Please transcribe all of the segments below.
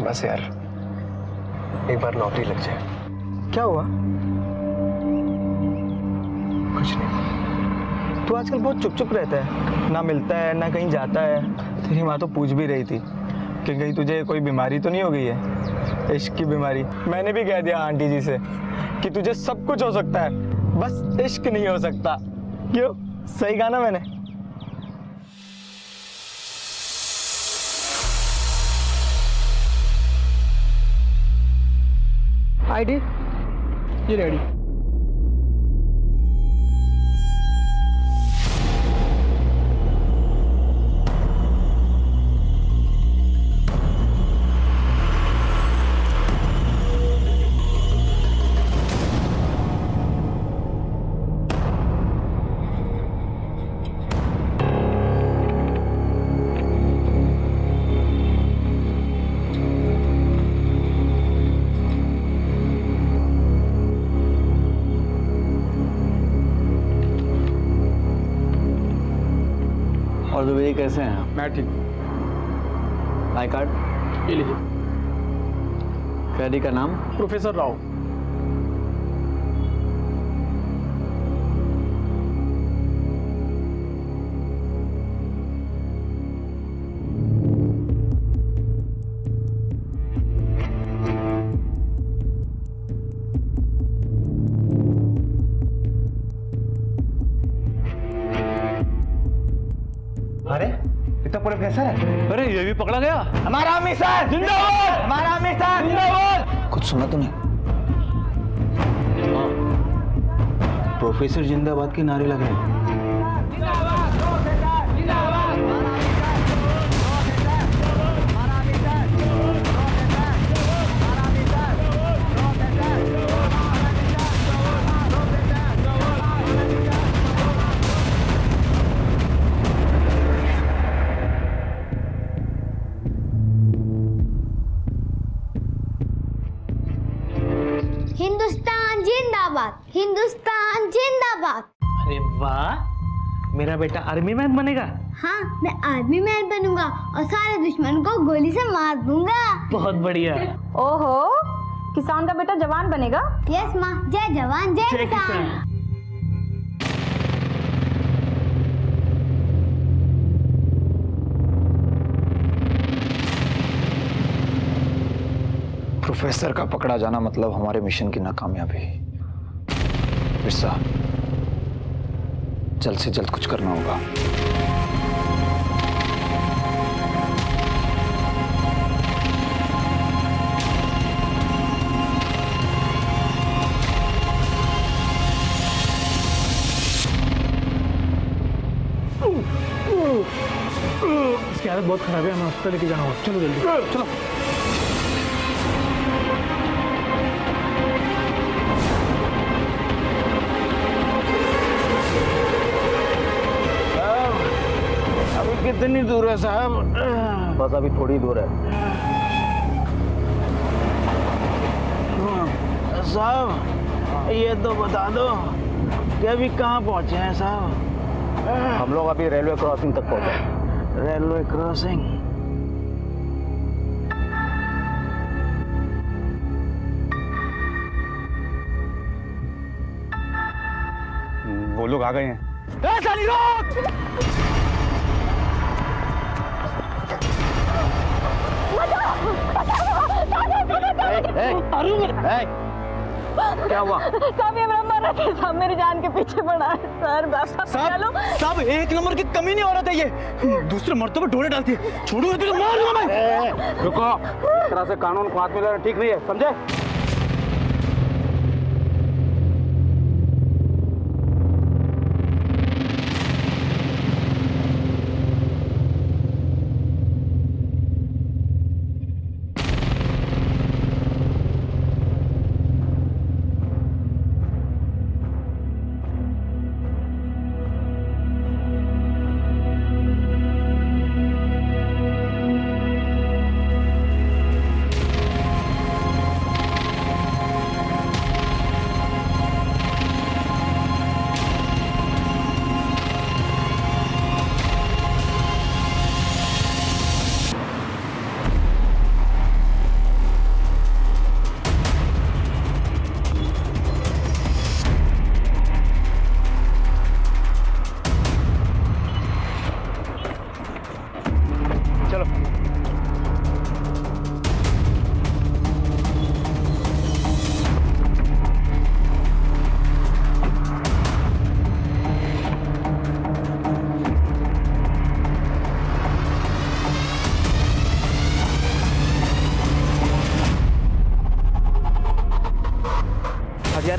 बस यार, एक बार नौकरी लग जाए। क्या हुआ? कुछ नहीं। तू आजकल बहुत चुप चुप रहता है, ना मिलता है ना कहीं जाता है। तेरी माँ तो पूछ भी रही थी कि कहीं तुझे कोई बीमारी तो नहीं हो गई है, इश्क की बीमारी। मैंने भी कह दिया आंटी जी से कि तुझे सब कुछ हो सकता है, बस इश्क नहीं हो सकता। क्यों, सही कहा ना मैंने? आईडी ये रेडी। और दुबई कैसे हैं? मैं ठीक। आई कार्ड ये लीजिए। कैदी का नाम? प्रोफेसर राव। अरे इतना प्रोफेसर है। अरे ये भी पकड़ा गया। हमारा मिशन जिंदाबाद, हमारा मिशन जिंदाबाद। कुछ सुना तूने? प्रोफेसर जिंदाबाद के नारे लग रहे हैं। हिंदुस्तान जिंदाबाद, हिंदुस्तान जिंदाबाद। अरे वाह, मेरा बेटा आर्मी मैन बनेगा। हाँ, मैं आर्मी मैन बनूंगा और सारे दुश्मन को गोली से मार दूंगा। बहुत बढ़िया। ओहो, किसान का बेटा जवान बनेगा। यस माँ, जय जवान जय किसान। प्रोफेसर का पकड़ा जाना मतलब हमारे मिशन की नाकामयाबी। बिरसा, जल्द से जल्द कुछ करना होगा। इसकी हालत बहुत खराब है, हमें हॉस्पिटल लेके जाना होगा। चलो जल्दी चलो। कितनी दूर है साहब? बस अभी थोड़ी दूर है। साहब ये तो बता दो कि अभी कहाँ पहुँचे हैं साहब? हम लोग अभी रेलवे क्रॉसिंग तक पहुंचे। Railway crossing? वो लोग आ गए हैं। क्या हुआ? साहब ये मेरा मर रहा था, मेरी जान के पीछे पड़ा है। सर बस साहब एक नंबर की कमी नहीं हो रहा था ये। दूसरे मर्तबे ढोले डालती है। छोड़ूंगा तुझे, मार दूंगा मैं। रुको, इस तरह से कानून को हाथ में लेना ठीक नहीं है, समझे?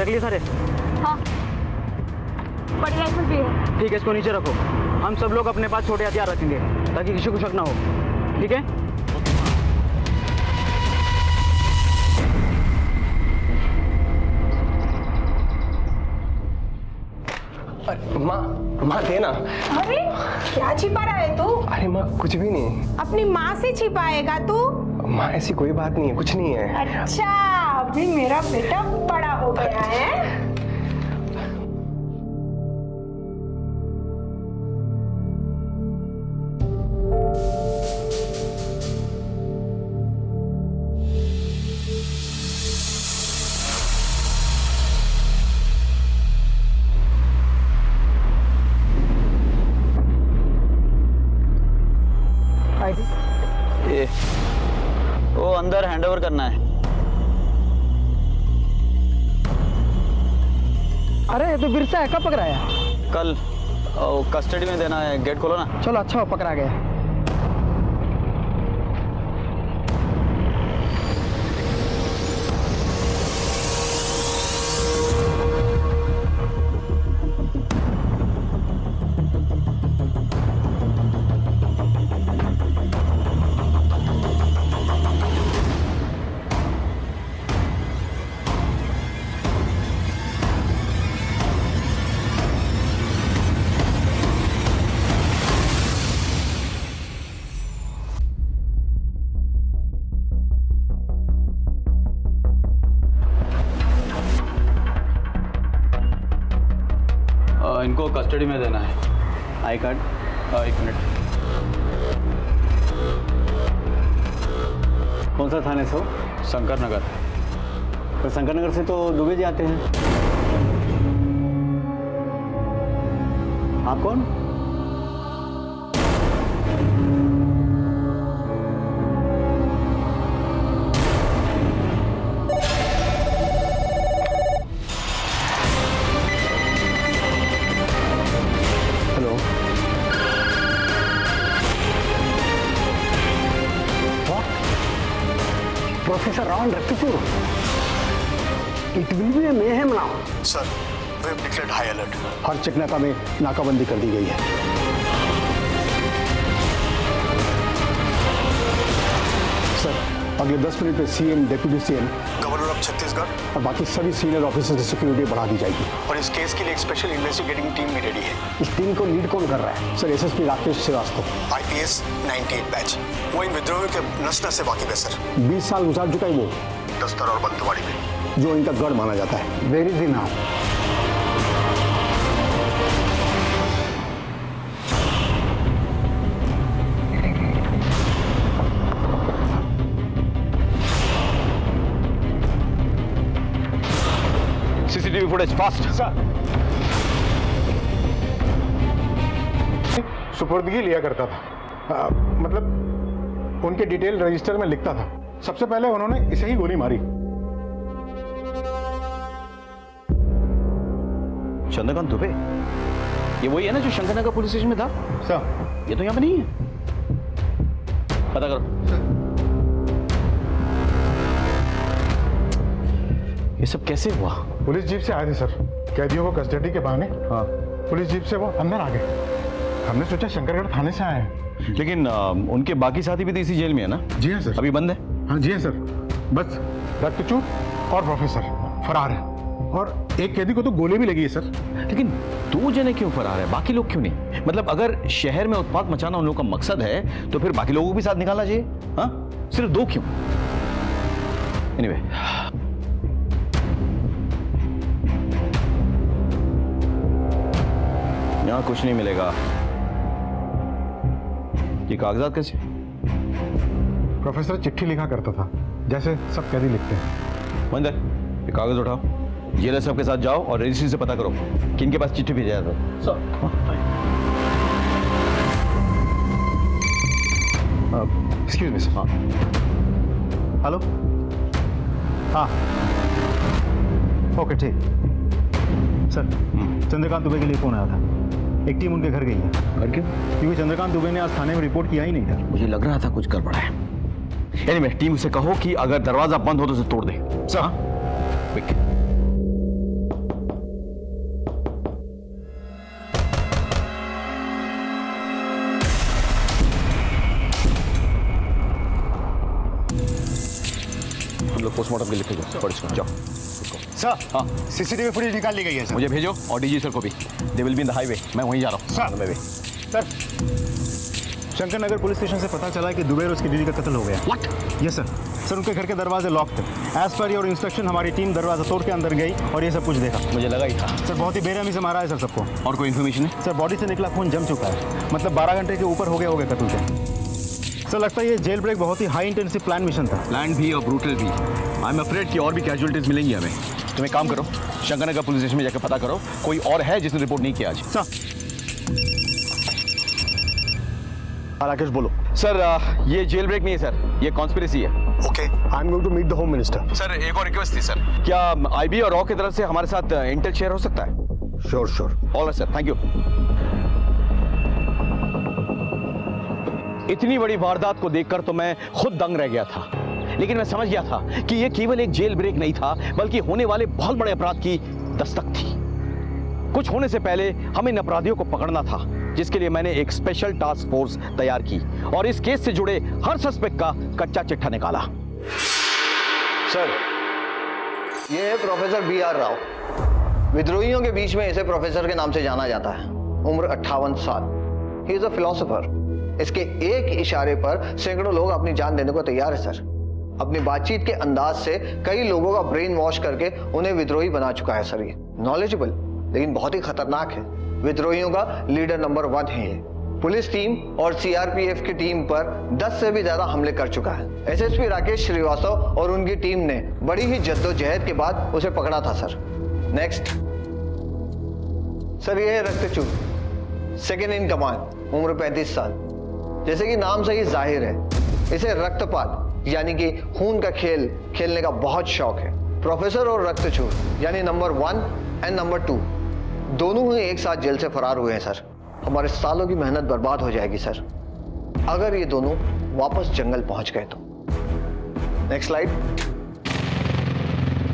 रख लिए सारे? हाँ बड़ी लाइसेंस भी है। ठीक है, इसको नीचे रखो। हम सब लोग अपने पास छोटे हथियार रखेंगे ताकि किसी को शक ना हो, ठीक है? माँ देना। अरे क्या छिपा रहा है तू? अरे माँ कुछ भी नहीं। अपनी माँ से छिपाएगा तू? माँ ऐसी कोई बात नहीं है, कुछ नहीं है। अच्छा अभी मेरा बेटा बड़ा हो गया है। ये वो अंदर हैंडओवर करना है। अरे ये तो बिरसा है, कब पकड़ाया? कल कस्टडी में देना है, गेट खोलो ना। चलो अच्छा हो, पकड़ा गया। इनको कस्टडी में देना है। आई कार्ड, एक मिनट। कौन सा थाने से हो? शंकर नगर। तो शंकर नगर से तो दुबे जी आते हैं। आप कौन? Hello. Professor Ravan Rattupur, it will be a mayhem now. Sir, we have declared high alert. हर चेकनाका में नाकाबंदी कर दी गई है। सर, अगले 10 मिनट में CM, deputy CM, governor of Chhattisgarh और बाकी सभी सीनियर ऑफिसर्स की सिक्योरिटी बढ़ा दी जाएगी। और इस केस के लिए एक स्पेशल इन्वेस्टिगेटिंग टीम भी रेडी है। इस टीम को लीड कौन कर रहा है? Sir, SSP Rakesh Shrivastava. IPS 98 batch. वो इन विद्रोहियों के नस-नस से वाकिफ है सर। 20 साल गुजार चुका है वो, दस्तर और बंतवाड़ी में। जो इनका गढ़ माना जाता है। Where is he now? CCTV footage fast. सुपुर्दगी लिया करता था, मतलब उनके डिटेल रजिस्टर में लिखता था। सबसे पहले उन्होंने इसे ही गोली मारी। चंद्रकांत दुबे, ये वही है ना जो शंकरनगर पुलिस स्टेशन में था? सर, ये तो यहाँ पे नहीं है। पता करो। ये सब कैसे हुआ? पुलिस जीप से आए थे सर, कैदियों को कस्टडी के बहाने। हाँ। पुलिस जीप से वो अंदर आ गए। हमने सोचा शंकरगढ़ थाने से आए हैं। लेकिन उनके बाकी साथी भी तो इसी जेल में है ना? जी हाँ सर। अभी बंद है? हाँ जी हाँ सर। बस रत्तचूर और प्रोफेसर फरार है, और एक कैदी को तो गोली भी लगी है सर। लेकिन 2 जने क्यों फरार है, बाकी लोग क्यों नहीं? मतलब अगर शहर में उत्पात मचाना उन लोगों का मकसद है तो फिर बाकी लोगों को भी साथ निकालना चाहिए। हाँ, सिर्फ 2 क्यों? एनीवे, यहां कुछ नहीं मिलेगा। ये कागजात कैसे? प्रोफेसर चिट्ठी लिखा करता था, जैसे सब कैदी लिखते हैं। बंद है। ये कागज उठाओ, जेलर साहब के साथ जाओ और रजिस्ट्री से पता करो कि इनके पास चिट्ठी भेजा था। Excuse me sir. हाँ। हेलो। हाँ ओके ठीक। सर, चंद्रकांत दुबे के लिए फोन आया था। एक टीम उनके घर गई है। घर क्यों? क्योंकि चंद्रकांत दुबे ने आज थाने में रिपोर्ट किया ही नहीं था। मुझे लग रहा था कुछ गड़बड़ है। एनीवे, टीम से कहो कि अगर दरवाजा बंद हो तो उसे तोड़ दे। सर। क्विक। लोग पोस्टमार्टम के लिखे जाओ। पढ़ जाओ। सर हाँ सीसीटीवी फुटेज निकाल ली गई है सर। मुझे भेजो और डीजी सर को भी। They will be in the highway. मैं वहीं जा रहा हूँ। सर मैं भी। Sir Shankar Nagar police station से पता चला कि दुबे और उसकी दीदी का कत्ल हो गया। व्हाट? Yes sir. सर उनके घर के दरवाजे लॉक थे। एज पर योर इंस्ट्रक्शन हमारी टीम दरवाजा तोड़ के अंदर गई और ये सब कुछ देखा। मुझे लगा ही था। सर बहुत ही बेरहमी से मारा है सर सबको। और कोई इन्फॉर्मेशन है? सर बॉडी से निकला खून जम चुका है, मतलब 12 घंटे के ऊपर हो गए कत्ल के। सर लगता है ये जेल ब्रेक बहुत ही हाई इंटेंसिव प्लान मिशन था। प्लान भी और ब्रूटल भी। आई एम अफ्रेड कि और भी कैजुअलिटीज मिलेंगी हमें। तुम एक काम करो, शंकरनगर पुलिस स्टेशन में जाकर पता करो कोई और है जिसने रिपोर्ट नहीं किया आज। सर राकेश बोलो। सर ये जेल ब्रेक नहीं है सर, ये कॉन्स्पिरेसी है। Okay, I am going to meet the home minister. Sir एक और रिक्वेस्ट थी सर, क्या आईबी और रॉ की तरफ से हमारे साथ इंटेल शेयर हो सकता है? Sure sure. All right sir, thank you. इतनी बड़ी वारदात को देखकर तो मैं खुद दंग रह गया था, लेकिन मैं समझ गया था कि यह केवल एक जेल ब्रेक नहीं था, बल्कि होने वाले बहुत बड़े अपराध की दस्तक थी। कुछ होने से पहले हमें इन अपराधियों को पकड़ना था, जिसके लिए मैंने एक स्पेशल टास्क फोर्स तैयार की और इस केस से जुड़े हर सस्पेक्ट का कच्चा चिट्ठा निकाला। सर, ये है प्रोफेसर B.R. राव। विद्रोहियों के बीच में इसे प्रोफेसर के नाम से जाना जाता है। उम्र 58 साल। He is a philosopher. इसके एक इशारे पर सैकड़ों लोग अपनी जान देने को तैयार है सर। अपनी बातचीत के अंदाज से कई लोगों का ब्रेन वॉश करके उन्हें विद्रोही बना चुका है सर। ये नॉलेजेबल लेकिन बहुत ही खतरनाक है। विद्रोहियों का लीडर नंबर 1 है ये। पुलिस टीम और सीआरपीएफ की टीम पर 10 से भी ज्यादा हमले कर चुका है। एसएसपी राकेश श्रीवास्तव और उनकी टीम ने बड़ी ही जद्दोजहद के बाद उसे पकड़ा था सर। नेक्स्ट सर, ये है रक्तचूर, सेकेंड इन कमांड, उम्र 35 साल। जैसे कि नाम से ही जाहिर है, इसे रक्तपात यानी कि खून का खेल खेलने का बहुत शौक है। प्रोफेसर और रक्तचूर यानी नंबर 1 एंड नंबर 2 दोनों ही एक साथ जेल से फरार हुए हैं सर। हमारे सालों की मेहनत बर्बाद हो जाएगी सर, अगर ये दोनों वापस जंगल पहुंच गए तो। नेक्स्ट स्लाइड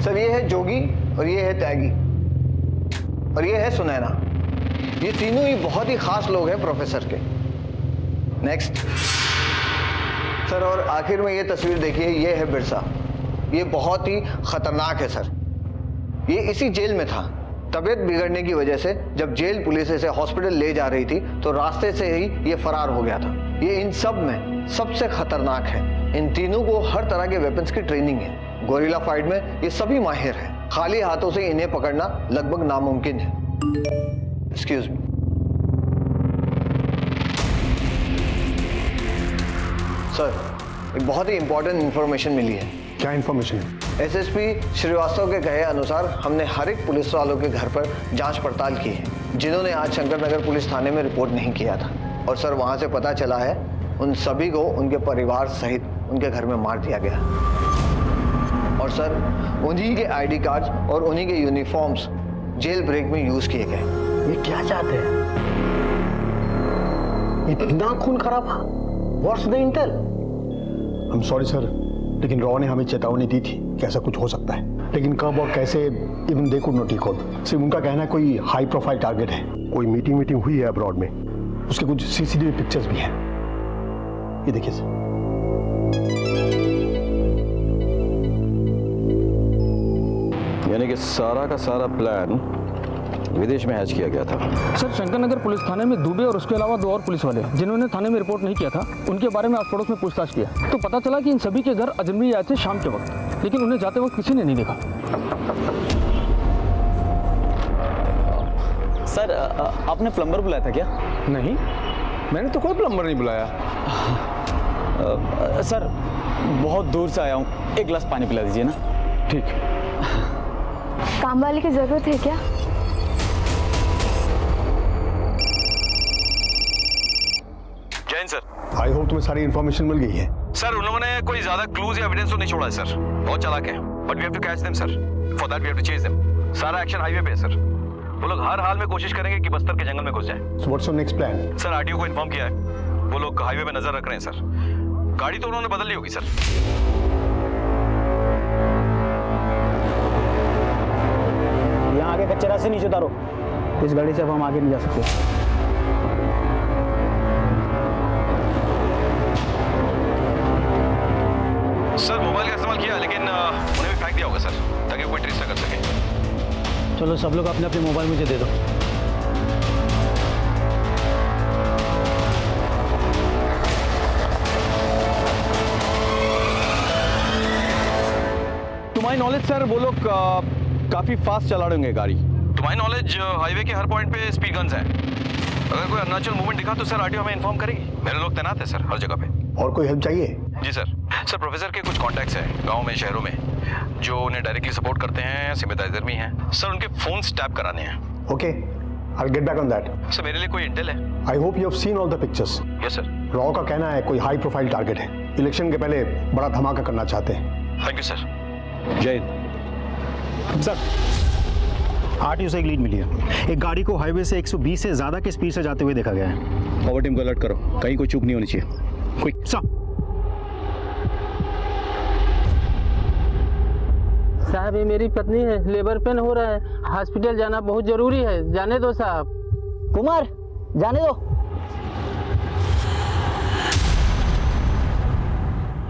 सर, ये है जोगी और ये है त्यागी और ये है सुनैना। ये तीनों ही बहुत ही खास लोग हैं प्रोफेसर के। नेक्स्ट सर, और आखिर में ये तस्वीर देखिए, ये है बिरसा। ये बहुत ही खतरनाक है सर। ये इसी जेल में था। तबीयत बिगड़ने की वजह से जब जेल पुलिस इसे हॉस्पिटल ले जा रही थी तो रास्ते से ही ये फरार हो गया था। ये इन सब में सबसे खतरनाक है। इन तीनों को हर तरह के वेपन्स की ट्रेनिंग है। गोरिल्ला फाइट में ये सभी माहिर हैं। खाली हाथों से इन्हें पकड़ना लगभग नामुमकिन है। एक्सक्यूज मी सर, एक बहुत ही इंपॉर्टेंट इंफॉर्मेशन मिली है। क्या इंफॉर्मेशन है? एसएसपी श्रीवास्तव के कहे अनुसार हमने हर एक पुलिस वालों के घर पर जांच पड़ताल की है जिन्होंने आज शंकरनगर पुलिस थाने में रिपोर्ट नहीं किया था। और सर, वहां से पता चला है उन सभी को उनके परिवार सहित उनके घर में मार दिया गया। और सर, उन्हीं के आईडी कार्ड्स और उन्हीं के यूनिफॉर्म्स जेल ब्रेक में यूज किए गए। ये क्या चाहते हैं? इतना खून खराबा? What's the Intel? I am sorry sir, लेकिन रॉ ने हमें चेतावनी दी थी कि ऐसा कुछ हो सकता है, लेकिन कब और कैसे even they could not recall. सिर्फ उनका कहना है कोई हाई प्रोफाइल टारगेट है। कोई मीटिंग हुई है अब्रॉड में, उसके कुछ सीसीटीवी पिक्चर्स भी हैं। ये देखिए सर। यानी कि सारा का सारा प्लान विदेश में हैच किया गया था। सर, शंकरनगर पुलिस थाने में दुबे और उसके अलावा 2 और पुलिस वाले जिन्होंने थाने में रिपोर्ट नहीं किया था, उनके बारे में आस पड़ोस में पूछताछ किया तो पता चला कि इन सभी के घर अजनबी आए थे शाम के वक्त, लेकिन उन्हें जाते वक्त किसी ने नहीं देखा। सर, आपने प्लम्बर बुलाया था क्या? नहीं, मैंने तो कोई प्लम्बर नहीं बुलाया। सर, बहुत दूर से आया हूँ, एक गिलास पानी पिला दीजिए ना। ठीक। काम वाले की जरूरत है क्या? जैन सर। आई होप तुम्हें सारी इन्फॉर्मेशन मिल गई है। सर, उन लोगों ने कोई ज्यादा क्लूज या एविडेंस तो नहीं छोड़ा है सर। बहुत चालाक है, but we have to catch them sir. For that we have to chase them. सारा एक्शन हाईवे पे है सर। वो लोग हर हाल में कोशिश करेंगे कि बस्तर के जंगल में घुस जाए। So what's your next plan? Sir, RTO को इन्फॉर्म किया है, वो लोग हाईवे पे नजर रख रहे हैं सर। गाड़ी तो उन्होंने बदल ली होगी सर। यहाँ आगे कच्चे रास्ते नीचे उतारो, इस गाड़ी से अब हम आगे नहीं जा सकते। सर, मोबाइल का इस्तेमाल किया, लेकिन उन्हें भी फेंक दिया होगा सर, ताकि कोई ट्रेस ना कर सके। चलो सब लोग अपने अपने मोबाइल मुझे दे दो। टू माय नॉलेज सर वो लोग काफी फास्ट चला रहे होंगे गाड़ी। टू माय नॉलेज हाईवे के हर पॉइंट पे स्पीड गन्स हैं। अगर कोई अननेचुरल मूवमेंट दिखा तो सर आरटीओ हमें इन्फॉर्म करेगी। मेरे लोग तैनात हैं सर हर जगह पे। और कोई हेल्प चाहिए? जी सर। सर प्रोफेसर के कुछ कॉन्टैक्ट्स हैं गाँव में, शहरों में, जो उन्हें डायरेक्टली सपोर्ट करते हैं, सिंपैथाइजर भी हैं सर। उनके फोन टैप कराने हैं। Okay, I'll get back on that. Sir मेरे लिए कोई इंटेल है? I hope you have seen all the pictures. Yes sir. Rao का कहना है कोई हाई प्रोफाइल टारगेट है, इलेक्शन के पहले बड़ा धमाका करना चाहते हैं। Thank you sir. Jai Hind. Sir RTO से एक लीड मिली है। एक गाड़ी को हाईवे से 120 से ज्यादा की स्पीड से जाते हुए देखा गया है। फॉरवर्ड टीम को अलर्ट करो, कहीं कोई चूक नहीं होनी चाहिए। Quick sir. साहब ये मेरी पत्नी है, लेबर पेन हो रहा है, हॉस्पिटल जाना बहुत जरूरी है, जाने दो साहब। कुमार जाने दो।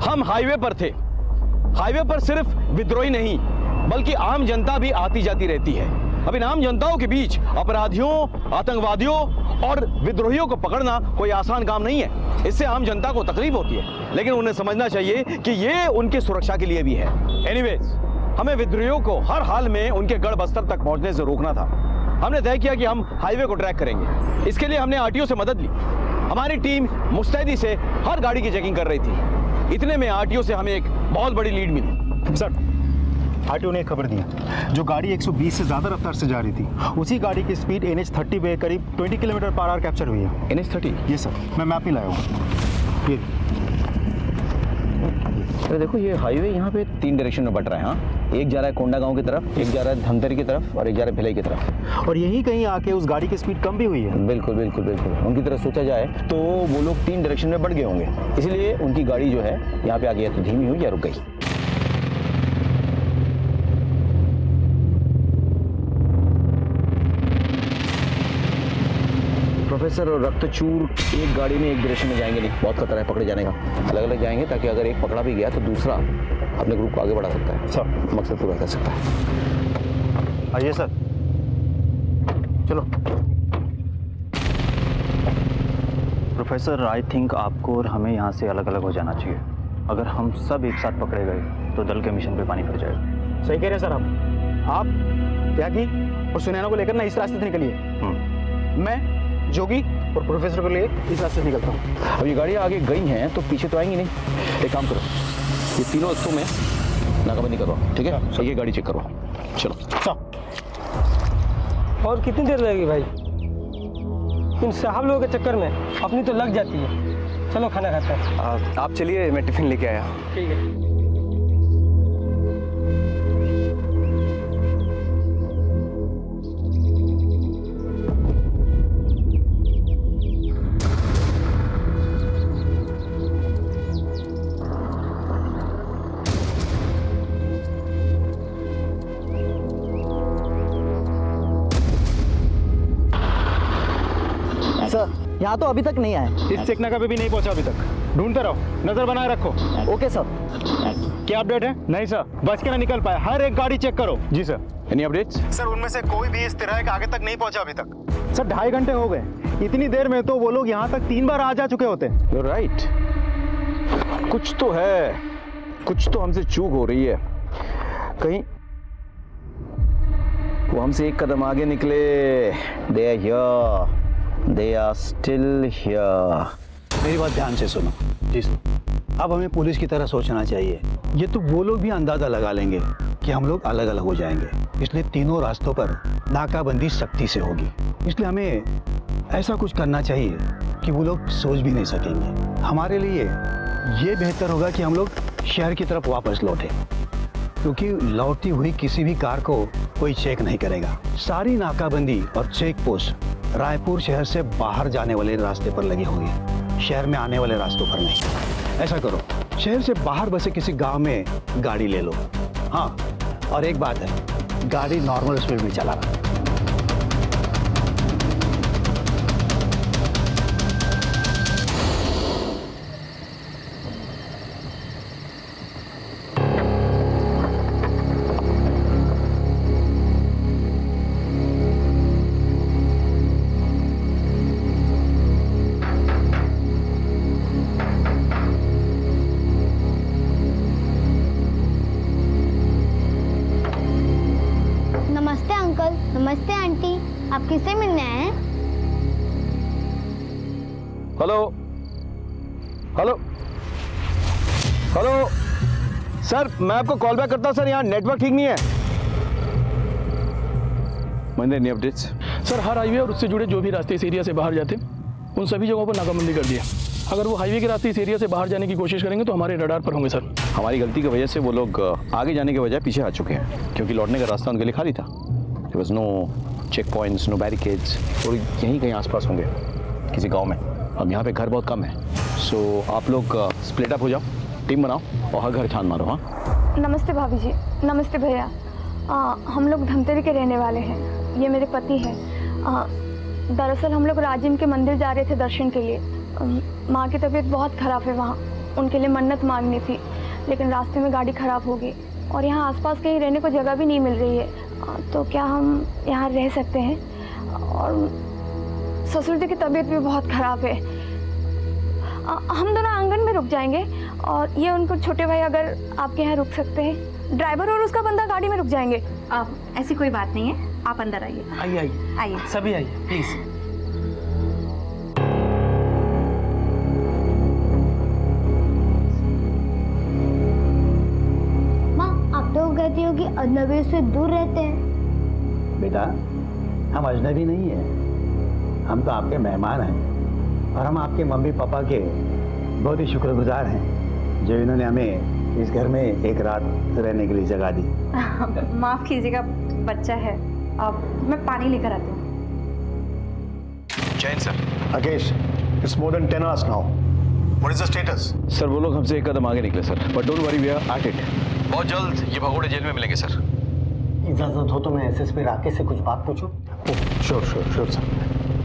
हम हाईवे पर थे। हाईवे पर सिर्फ विद्रोही नहीं बल्कि आम जनता भी आती जाती रहती है। अब इन आम जनताओं के बीच अपराधियों, आतंकवादियों और विद्रोहियों को पकड़ना कोई आसान काम नहीं है। इससे आम जनता को तकलीफ होती है, लेकिन उन्हें समझना चाहिए कि ये उनकी सुरक्षा के लिए भी है। एनीवेज, हमें विद्रोहियों को हर हाल में उनके गढ़ बस्तर तक पहुंचने से रोकना था। हमने तय किया कि हम हाईवे को ट्रैक करेंगे। इसके लिए हमने आरटीओ से मदद ली। हमारी टीम मुस्तैदी से हर गाड़ी की चेकिंग कर रही थी। इतने में आरटीओ से हमें एक बहुत बड़ी लीड मिली। सर आरटीओ ने एक खबर दी है, जो गाड़ी 120 से ज्यादा रफ्तार से जा रही थी, उसी गाड़ी की स्पीड NH30 पे करीब 20 किलोमीटर पर आवर कैप्चर हुई है। NH30? ये सर, मैं मैप ही लाया हूँ। ये अरे देखो, ये हाईवे यहाँ पे 3 डायरेक्शन में बट रहा है। हाँ, एक जा रहा है कोंडा गांव की तरफ, एक जा रहा है धमतरी की तरफ और एक जा रहा है भिलाई की तरफ। और यहीं कहीं आके उस गाड़ी की स्पीड कम भी हुई है। बिल्कुल बिल्कुल बिल्कुल। उनकी तरफ सोचा जाए तो वो लोग 3 डायरेक्शन में बढ़ गए होंगे, इसलिए उनकी गाड़ी जो है यहाँ पे आ गई तो धीमी हुई या रुक गई। प्रोफेसर और रक्तचूर एक गाड़ी में एक डायरेक्शन में जाएंगे नहीं, बहुत खतरा है पकड़े जाने का। अलग अलग जाएंगे ताकि अगर एक पकड़ा भी गया तो दूसरा अपने ग्रुप को आगे बढ़ा सकता है, सर मकसद पूरा कर सकता है। आइए सर, चलो। प्रोफेसर आई थिंक आपको और हमें यहाँ से अलग अलग हो जाना चाहिए। अगर हम सब एक साथ पकड़े गए तो दल के मिशन पे पानी फिर जाएगा। सही कह रहे हैं सर आप त्यागी और सुनैना को लेकर ना इस रास्ते से निकलिए। मैं जोगी और प्रोफेसर को लिए इस रास्ते से निकलता हूँ। अब ये गाड़ियाँ आगे गई हैं तो पीछे तो आएंगी नहीं। एक काम करो, ये तीनों हिस्सों में नाकाबंदी करवाओ, ठीक है? ये गाड़ी चेक करवाओ। चलो। और कितनी देर लगेगी भाई? इन साहब लोगों के चक्कर में अपनी तो लग जाती है। चलो खाना खाते हैं। आप चलिए, मैं टिफिन लेके आया। ठीक है। सर यहाँ तो अभी तक नहीं आए। इस चेकनाका पे भी नहीं पहुंचा अभी तक। ढूंढते रहो, नजर बनाए रखो। Okay sir. क्या अपडेट है? नहीं सर, बच के ना निकल पाए। हर एक गाड़ी चेक करो। जी सर। Any updates? सर उनमें से कोई भी इस तरह के आगे तक नहीं पहुंचा अभी तक। सर 2.5 घंटे हो गए। इतनी देर में तो वो लोग यहाँ तक 3 बार आ जा चुके होते। You're right. कुछ तो है, कुछ तो हमसे चूक हो रही है। कहीं वो हमसे एक कदम आगे निकले। They are here. They are still here. मेरी बात ध्यान से सुनो। जी सर। अब हमें पुलिस की तरह सोचना चाहिए। ये तो वो लोग भी अंदाजा लगा लेंगे कि हम लोग अलग अलग हो जाएंगे, इसलिए तीनों रास्तों पर नाकाबंदी सख्ती से होगी। इसलिए हमें ऐसा कुछ करना चाहिए कि वो लोग सोच भी नहीं सकेंगे। हमारे लिए ये बेहतर होगा कि हम लोग शहर की तरफ वापस लौटें, क्योंकि लौटती हुई किसी भी कार को कोई चेक नहीं करेगा। सारी नाकाबंदी और चेक पोस्ट रायपुर शहर से बाहर जाने वाले रास्ते पर लगी होगी, शहर में आने वाले रास्तों पर नहीं। ऐसा करो, शहर से बाहर बसे किसी गांव में गाड़ी ले लो। हाँ, और एक बात है, गाड़ी नॉर्मल स्पीड में चलाना। नमस्ते आंटी, आप किससे मिलने आए हैं? हेलो हेलो हेलो सर, मैं आपको कॉल बैक करता हूं सर, यहाँ नेटवर्क ठीक नहीं है। मैंने एनी अपडेट्स? सर हर हाईवे और उससे जुड़े जो भी रास्ते इस एरिया से बाहर जाते उन सभी जगहों पर नाकाबंदी कर दिया। अगर वो हाईवे के रास्ते इस एरिया से बाहर जाने की कोशिश करेंगे तो हमारे रडार पर होंगे सर। हमारी गलती की वजह से वो लोग आगे जाने के बजाय पीछे आ चुके हैं, क्योंकि लौटने का रास्ता उनके लिए खाली था। There was no check points, no barricades, और यहीं कहीं आसपास होंगे किसी गांव में। अब यहाँ पे घर बहुत कम है, सो आप लोग स्प्लिट अप हो जाओ, टीम बनाओ और हर घर छान मारो। हाँ, नमस्ते भाभी जी। नमस्ते भैया। हम लोग धमतरी के रहने वाले हैं, ये मेरे पति हैं। दरअसल हम लोग राजिम के मंदिर जा रहे थे दर्शन के लिए। माँ की तबीयत बहुत ख़राब है वहाँ, उनके लिए मन्नत मांगनी थी, लेकिन रास्ते में गाड़ी ख़राब हो गई और यहाँ आसपास कहीं रहने को जगह भी नहीं मिल रही है। तो क्या हम यहाँ रह सकते हैं? और ससुर जी की तबीयत भी बहुत ख़राब है। हम दोनों आंगन में रुक जाएंगे और ये उनको छोटे भाई अगर आपके यहाँ रुक सकते हैं, ड्राइवर और उसका बंदा गाड़ी में रुक जाएंगे। ऐसी कोई बात नहीं है, आप अंदर आइए। आइए आइए आइए, सभी आइए प्लीज। माँ, आप तो कहती हो कि अजनबी से दूर रहते हैं। बेटा, हम अजनबी नहीं है, हम तो आपके मेहमान हैं और हम आपके मम्मी पापा के बहुत ही शुक्रगुजार हैं जो इन्होंने हमें इस घर में एक रात रहने के लिए जगह दी। माफ कीजिएगा, बच्चा है। अब मैं पानी लेकर आती हूँ। Jain sir. Rakesh, it's more than 10 hours now. What is the status? Sir वो लोग हमसे एक कदम आगे निकले sir, but don't worry, we are at it. बहुत जल्द ये भगोड़े जेल में मिलेंगे सर। इजाजत हो तो मैं एसएसपी राकेश से कुछ बात पूछूं? Sure, sir.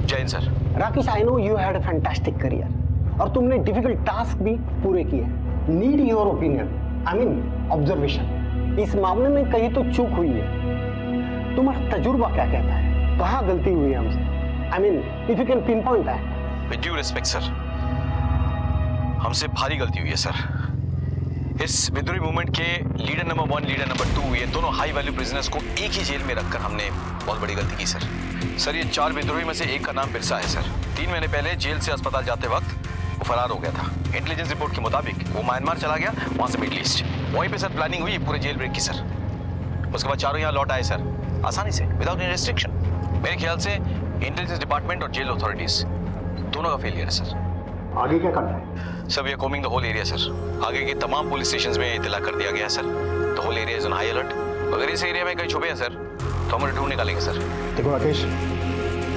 Jain sir. Rakesh, I know you had a fantastic career और तुमने डिफिकल्ट टास्क भी पूरे किए। Need your opinion, I mean observation. इस मामले में कहीं तो चूक हुई है, तुम्हारा तजुर्बा क्या कहता है? कहाँ गलती हुई है हमसे? I mean if you can pin point that. With due respect sir, हमसे भारी गलती हुई है सर। इस विद्रोही मूवमेंट के लीडर नंबर 1, लीडर नंबर 2, ये दोनों हाई वैल्यू प्रिजनर्स को एक ही जेल में रखकर हमने बहुत बड़ी गलती की सर। सर ये 4 विद्रोही में से एक का नाम बिरसा है सर। 3 महीने पहले जेल से अस्पताल जाते वक्त वो फरार हो गया था। इंटेलिजेंस रिपोर्ट के मुताबिक वो म्यांमार चला गया, वहाँ से मिडिल ईस्ट। वहीं पे सर प्लानिंग हुई पूरे जेल ब्रेक की सर। उसके बाद चारों यहाँ लौट आए सर, आसानी से, विदाउट एनी रेस्ट्रिक्शन। मेरे ख्याल से इंटेलिजेंस डिपार्टमेंट और जेल अथॉरिटीज दोनों का फेलियर है सर। आगे क्या करना है? Sir we are combing the whole area sir. आगे के तमाम पुलिस स्टेशंस में इत्तला कर दिया गया है sir. The whole area is on high alert. अगर इस एरिया में कहीं छुपे हैं सर तो हम उन्हें ढूंढ निकालेंगे सर। देखो राकेश,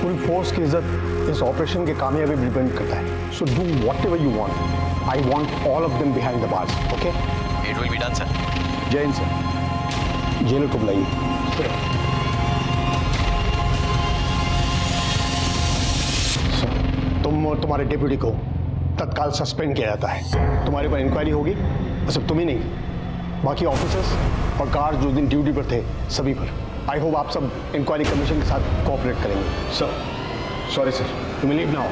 फुल फोर्स की इज्जत इस ऑपरेशन की कामयाबी डिपेंड करता है। So do whatever you want. I want all of them behind the bars, okay? It will be done sir. Jain sir, jailer को बुलाइए। तुम्हारे डिप्यूटी को तत्काल सस्पेंड किया जाता है। तुम्हारे पर इंक्वायरी होगी, और सिर्फ तुम ही नहीं, बाकी ऑफिसर्स और गार्ड जो दिन ड्यूटी पर थे सभी पर। आई होप आप सब इंक्वायरी कमीशन के साथ कोऑपरेट करेंगे। Sir, sorry sir, you will leave now.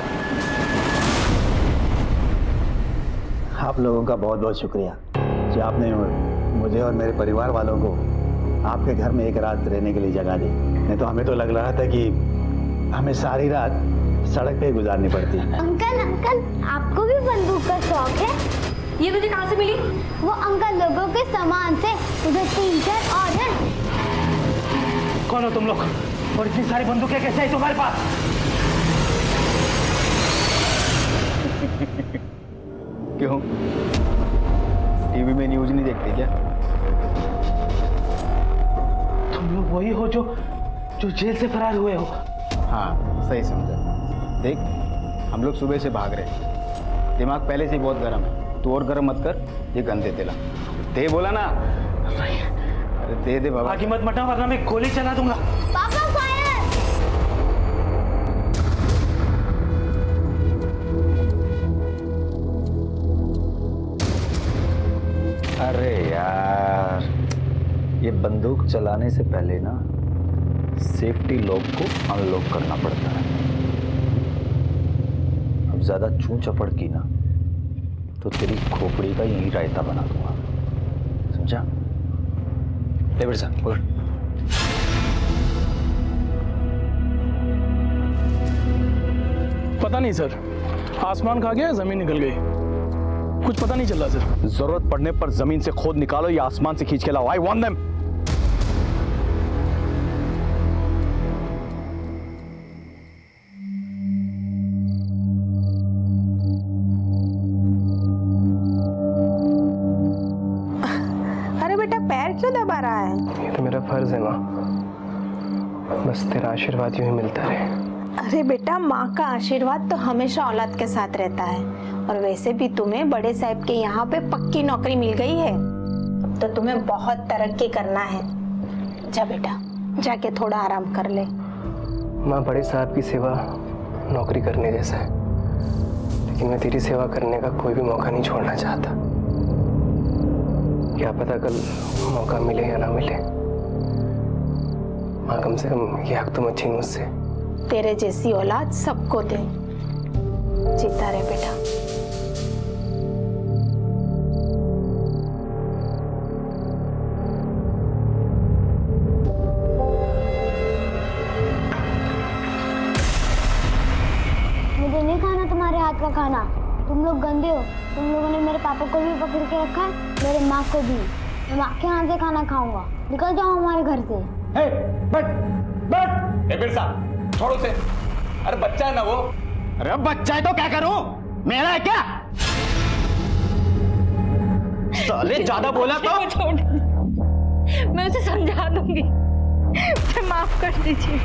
आप लोगों का बहुत बहुत शुक्रिया कि आपने मुझे और मेरे परिवार वालों को आपके घर में एक रात रहने के लिए जगह दी। नहीं तो हमें तो लग रहा था कि हमें सारी रात सड़क पे गुजारनी पड़ती है। अंकल, आपको भी बंदूक का शौक है? ये तुझे कहाँ से मिली? वो अंकल लोगों के सामान से। उधर 3-4 और हैं। कौन हो तुम लोग और इतनी सारी बंदूकें कैसे आई तुम्हारे पास? क्यों, टीवी में न्यूज नहीं देखते क्या? तुम लोग वही हो जो जेल से फरार हुए हो? हाँ, सही समझा। देख, हम लोग सुबह से भाग रहे, दिमाग पहले से ही बहुत गर्म है। तू और गर्म मत कर, ये गन दे देला। दे बोला ना। अरे दे बाबा। आगे मत मटा वरना मैं गोली चला दूंगा। पापा फायर! अरे यार, ये बंदूक चलाने से पहले ना सेफ्टी लॉक को अनलॉक करना पड़ता है। अब ज्यादा चूं चपड़ की ना तो तेरी खोपड़ी का यही रायता बना दूंगा, समझा? ले बेटा, पकड़। पता नहीं सर, आसमान खा गया, जमीन निकल गई, कुछ पता नहीं चल रहा सर। जरूरत पड़ने पर जमीन से खोद निकालो या आसमान से खींच के लाओ। I want them. अरे बेटा पैर क्यों दबा रहा है? ये तो मेरा फर्ज है माँ, बस तेरा आशीर्वाद यूं ही मिलता रहे। अरे बेटा माँ का आशीर्वाद तो हमेशा औलाद के साथ रहता है, और वैसे भी तुम्हें बड़े साहब के यहाँ पे पक्की नौकरी मिल गई है। अब तो तुम्हें बहुत तरक्की करना है। जा बेटा, जाके थोड़ा आराम कर ले। माँ, बड़े साहब की सेवा नौकरी करने जैसा है, लेकिन मैं तेरी सेवा करने का कोई भी मौका नहीं छोड़ना चाहता। क्या पता कल मौका मिले या ना मिले। माँ, कम से कम ये हक तो मत छीन मुझसे। तेरे जैसी औलाद सबको दे। जीता रहे बेटा। मुझे नहीं खाना तुम्हारे हाथ का खाना। तुम लोग गंदे हो। तुम लोगों ने मेरे पापा को भी पकड़ के रखा है, मेरे माँ को भी। मैं माँ के हाथ से खाना खाऊंगा। निकल जाओ हमारे घर से। बिरसा, छोड़ो से। अरे बच्चा है ना वो। अरे बच्चा है तो क्या करूं? मेरा है क्या? साले ज्यादा बोला तो छोड़, मैं उसे समझा दूंगी। मुझे माफ कर दीजिए।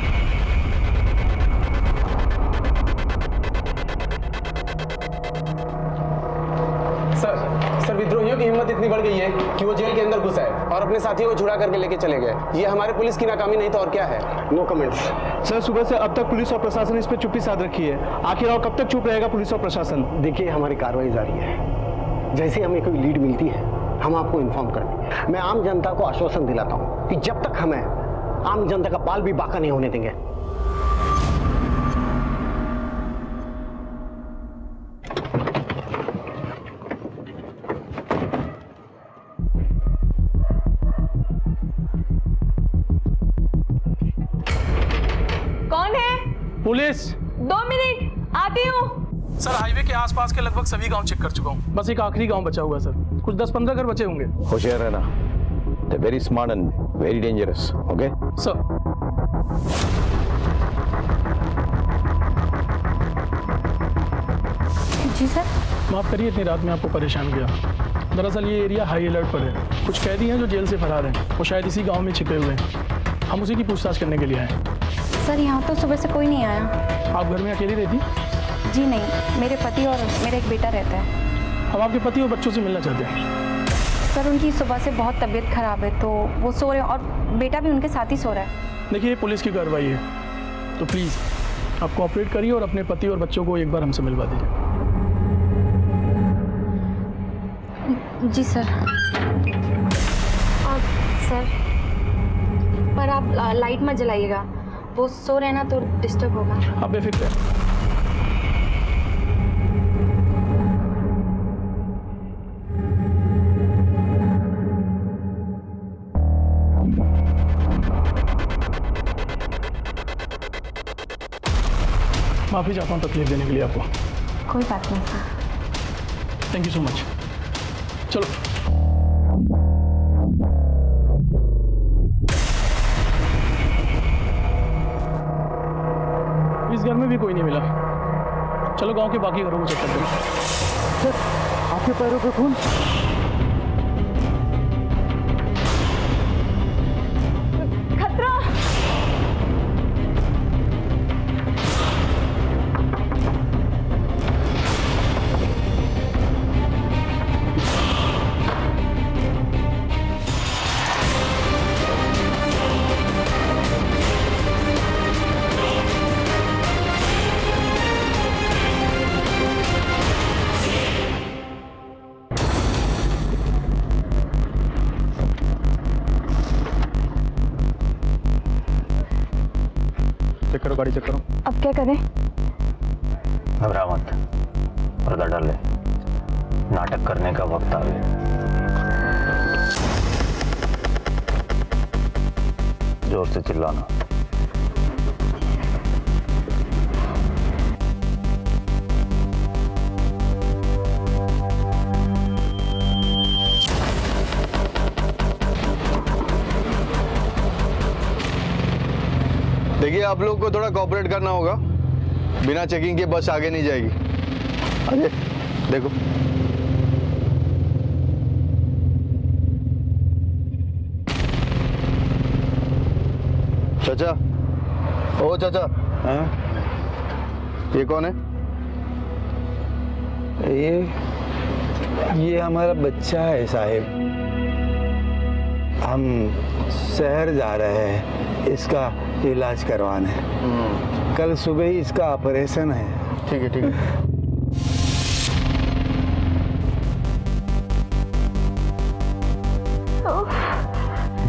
सर, विद्रोहियों की हिम्मत इतनी बढ़ गई है कि वो जेल के अंदर घुसा है और अपने साथियों को छुड़ा करके लेके चले गए। ये हमारे पुलिस की नाकामी नहीं तो और क्या है। No comments. सर, सुबह से अब तक पुलिस और प्रशासन इस पे चुप्पी साध रखी है। आखिर और कब तक चुप रहेगा पुलिस और प्रशासन? देखिए, हमारी कार्रवाई जारी है। जैसे हमें कोई लीड मिलती है हम आपको इन्फॉर्म कर देंगे। मैं आम जनता को आश्वासन दिलाता हूँ कि जब तक हमें आम जनता का बाल भी बाका नहीं होने देंगे। कौन है? पुलिस। 2 मिनट, आती हूँ। सर, हाईवे के आसपास के लगभग सभी गांव चेक कर चुका हूँ। बस एक आखिरी गांव बचा हुआ है सर। कुछ 10-15 घर बचे होंगे। होशियार रहना। They very smart and very dangerous. Okay sir. जी सर। माफ करिए इतनी रात में आपको परेशान किया। दरअसल ये एरिया हाई अलर्ट पर है। कुछ कैदी हैं जो जेल से फरार हैं। वो शायद इसी गांव में छिपे हुए हैं। हम उसी की पूछताछ करने के लिए आए। सर, यहाँ तो सुबह से कोई नहीं आया। आप घर में अकेली रहती? जी नहीं, मेरे पति और मेरा एक बेटा रहता है। हम आपके पति और बच्चों से मिलना चाहते हैं। सर, उनकी सुबह से बहुत तबीयत खराब है तो वो सो रहे हैं और बेटा भी उनके साथ ही सो रहा है। देखिए, ये पुलिस की कार्रवाई है तो प्लीज़ आप कोऑपरेट करिए और अपने पति और बच्चों को एक बार हमसे मिलवा दीजिए। जी सर। सर, पर आप लाइट मत जलाइएगा, वो सो रहे ना तो डिस्टर्ब होगा। आप बेफिक्र हैं। माफ़ी चाहता हूँ तकलीफ देने के लिए आपको। कोई बात नहीं sir. Thank you so much. चलो। इस घर में भी कोई नहीं मिला। चलो गांव के बाकी घरों को चेक करते हैं। सर, आपके पैरों पे खून। खतरा। चेक करो, गाड़ी चेक करो। अब क्या करें? घबरा मत, पर्दा डाल ले। नाटक करने का वक्त आ गया। जोर से चिल्लाना। देखिए आप लोग को थोड़ा कोऑपरेट करना होगा, बिना चेकिंग के बस आगे नहीं जाएगी। अजय देखो, चाचा, ओ चाचा, हाँ? ये कौन है? ये हमारा बच्चा है साहिब। हम शहर जा रहे हैं इसका इलाज करवाने। कल सुबह ही इसका ऑपरेशन है। ठीक है, ठीक है।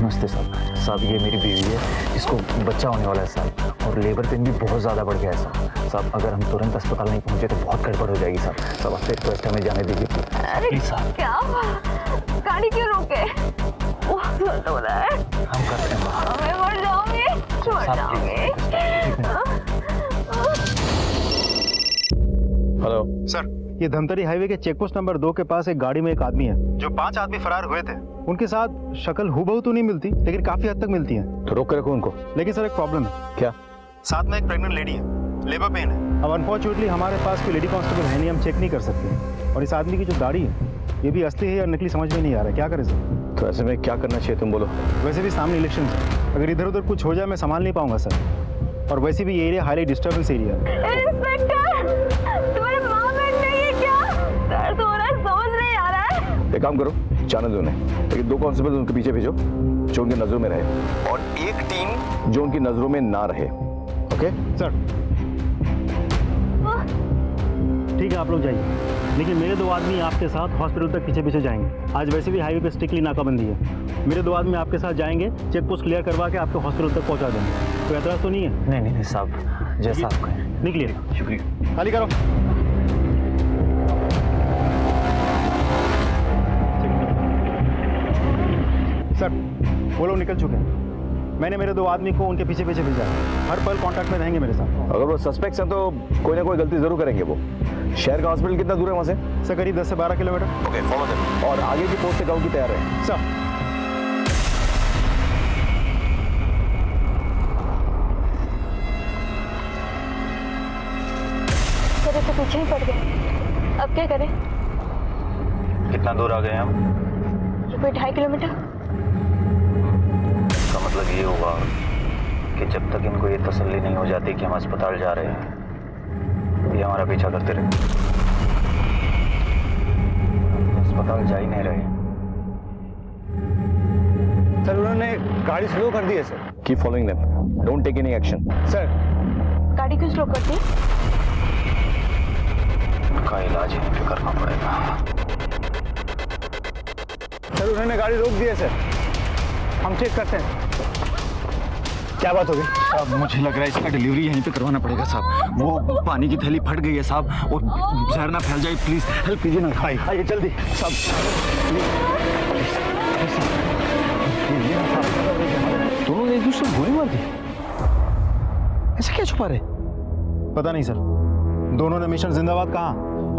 नमस्ते साहब। साहब ये मेरी बीवी है, इसको बच्चा होने वाला है साहब, और लेबर पेन भी बहुत ज़्यादा बढ़ गया है साहब। साहब अगर हम तुरंत अस्पताल नहीं पहुंचे तो बहुत गड़बड़ हो जाएगी साहब। साहब आपसे रिक्वेस्ट हमें जाने दीजिए प्लीज साहब। क्या गाड़ी क्यों रोके? बहुत दर्द हो रहा है। हम करते हैं। मैं मर जाऊंगी, मर जाऊंगी। हेलो सर, ये धमतरी हाईवे के चेक पोस्ट नंबर 2 के पास एक गाड़ी में एक आदमी है। जो 5 आदमी फरार हुए थे, उनके साथ शक्ल हूबहू तो नहीं मिलती, लेकिन काफी हद तक मिलती है। तो रोक के रखो उनको। लेकिन सर एक प्रॉब्लम है। क्या? साथ में एक प्रेग्नेंट लेडी है, लेबर पेन है। अब अनफॉर्चुनेटली हमारे पास कोई लेडी कांस्टेबल है नहीं, हम चेक नहीं कर सकते। और इस आदमी की जो गाड़ी है ये भी असली है या नकली समझ में नहीं आ रहा है। क्या करें सर? तो ऐसे में क्या करना चाहिए तुम बोलो। वैसे भी सामने इलेक्शन है, अगर इधर उधर कुछ हो जाए मैं संभाल नहीं पाऊंगा सर। और वैसे भी ये एरिया हाईली डिस्टर्बेंस एरिया है। तुम्हारे माँ बहन नहीं है क्या? दर्द हो रहा है, समझ नहीं आ रहा है। एक काम करो, जाने दो उन्हें, लेकिन 2 कांस्टेबल उनके पीछे भेजो जो उनकी नजरों में रहे, और एक टीम जो उनकी नजरों में ना रहे। Okay sir? ठीक है, आप लोग जाइए, लेकिन मेरे 2 आदमी आपके साथ हॉस्पिटल तक पीछे पीछे जाएंगे। आज वैसे भी हाईवे पे स्ट्रिक्टली नाकाबंदी है। मेरे 2 आदमी आपके साथ जाएंगे, चेक पोस्ट क्लियर करवा के आपको हॉस्पिटल तक पहुंचा देंगे। कोई एतराज तो नहीं है? नहीं साहब, जैसा आप कहें। निकलिए। शुक्रिया। खाली करो। सर वो लोग निकल चुके हैं। मैंने मेरे 2 आदमी को उनके पीछे पीछे भेजा है, हर पल कांटेक्ट में रहेंगे मेरे साथ। अगर वो सस्पेक्ट्स हैं तो कोई ना कोई गलती जरूर करेंगे वो। शहर का हॉस्पिटल कितना दूर है वहाँ से? सर करीब 10 से 12 किलोमीटर। Okay, follow them. और आगे की पोस्ट अकाउंट की तैयार है सर। तेरे तो पीछे ही पड़ गए, अब क्या करें? कितना दूर आ गए हम? कोई 2.5 किलोमीटर। इसका मतलब ये होगा कि जब तक इनको ये तसल्ली नहीं हो जाती कि हम अस्पताल जा रहे हैं, ये हमारा पीछा करते रहे। अस्पताल जा ही नहीं रहे। सर उन्होंने गाड़ी स्लो कर दी है sir. Keep following them, don't take any action. Sir गाड़ी क्यों स्लो करती है? का इलाज यहीं पे करना पड़ेगा। सर उन्होंने गाड़ी रोक दी है सर, हम चेक करते हैं। क्या बात हो गई? साहब मुझे लग रहा है इसका डिलीवरी यहीं पे करवाना पड़ेगा साहब। वो पानी की थैली फट गई है साहब, और जहर ना फैल जाए, प्लीज हेल्प कीजिए ना। आइए जल्दी साहब। दोनों ने एक दूसरे को गोली मार दी। ऐसा क्या छुपा रहे? पता नहीं सर, दोनों ने मिशन जिंदाबाद कहा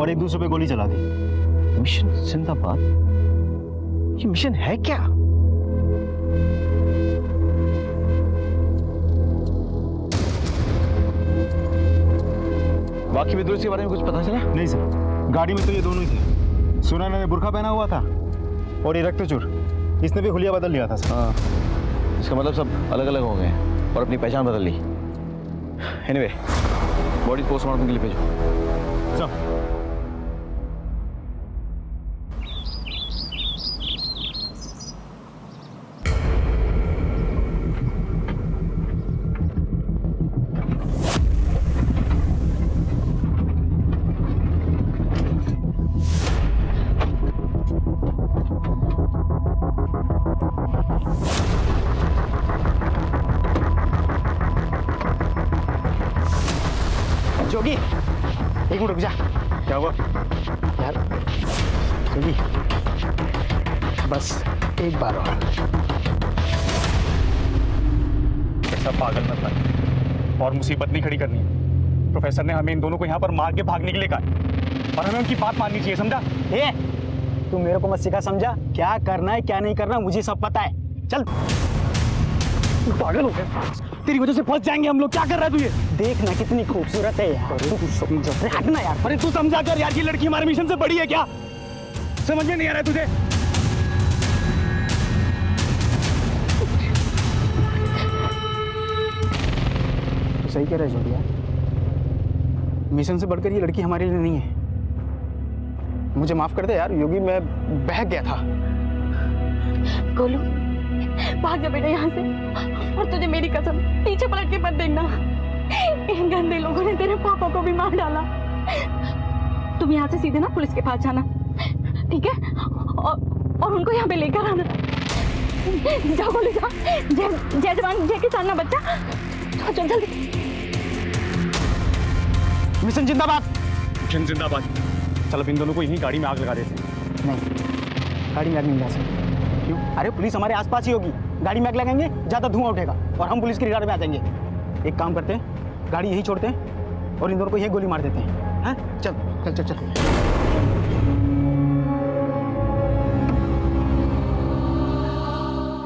और एक दूसरे पे गोली चला दी। मिशन जिंदाबाद? ये मिशन है क्या? बाकी विद्रोही के बारे में कुछ पता चला? नहीं सर, गाड़ी में तो ये दोनों ही थे। सुनैना ने बुर्का पहना हुआ था और ये रक्तचूर, इसने भी हुलिया बदल लिया था सर। हाँ, इसका मतलब सब अलग अलग हो गए हैं और अपनी पहचान बदल ली। एनीवे, बॉडी पोस्टमार्टम के लिए भेजो। चल। जोगी, एक मिनट रुक जा। क्या हुआ यार? जोगी, बस एक बार और। ऐसा पागल मत बन, और मुसीबत नहीं खड़ी करनी है। प्रोफेसर ने हमें इन दोनों को यहाँ पर मार के भागने के लिए कहा, और हमें उनकी बात माननी चाहिए, समझा? तू मेरे को मत सिखा, समझा? क्या करना है क्या नहीं करना मुझे सब पता है। चल। पागल हो गया। तेरी वजह से फंस जाएंगे हम लोग। क्या कर रहा है तू ये? देखना कितनी खूबसूरत है यार। तू समझो, अरे हटना यार। अरे तू समझा कर यार, ये लड़की हमारे मिशन से बड़ी है क्या? समझ में नहीं आ रहा है तुझे? तो सही कह रहा है जोड़िया, मिशन से बढ़कर ये लड़की हमारे लिए नहीं है। मुझे माफ कर दे यार योगी, मैं बहक गया था। गोलू भाग जा बेटा यहाँ से, और तुझे मेरी कसम पीछे पलट के मत देखना। इन गंदे लोगों ने तेरे पापा को भी मार डाला। तुम यहाँ से सीधे ना पुलिस के पास जाना, ठीक है? और उनको यहाँ पे लेकर आना। जाओ गोलू जाओ। जय जवान जय किसान ना बच्चा। चल जल्दी। मिशन जिंदाबाद। मिशन जिंदाबाद। चल अब इन दोनों को यहीं गाड़ी में आग लगा देते। नहीं, गाड़ी में आग नहीं लगा सकते। क्यों? अरे पुलिस हमारे आसपास ही होगी, गाड़ी में आग लगाएंगे ज्यादा धुआं उठेगा और हम पुलिस की रिगार्ड में आ जाएंगे। एक काम करते हैं, गाड़ी यहीं छोड़ते हैं और इन दोनों को यहीं गोली मार देते हैं। हाँ चल चल चल चल।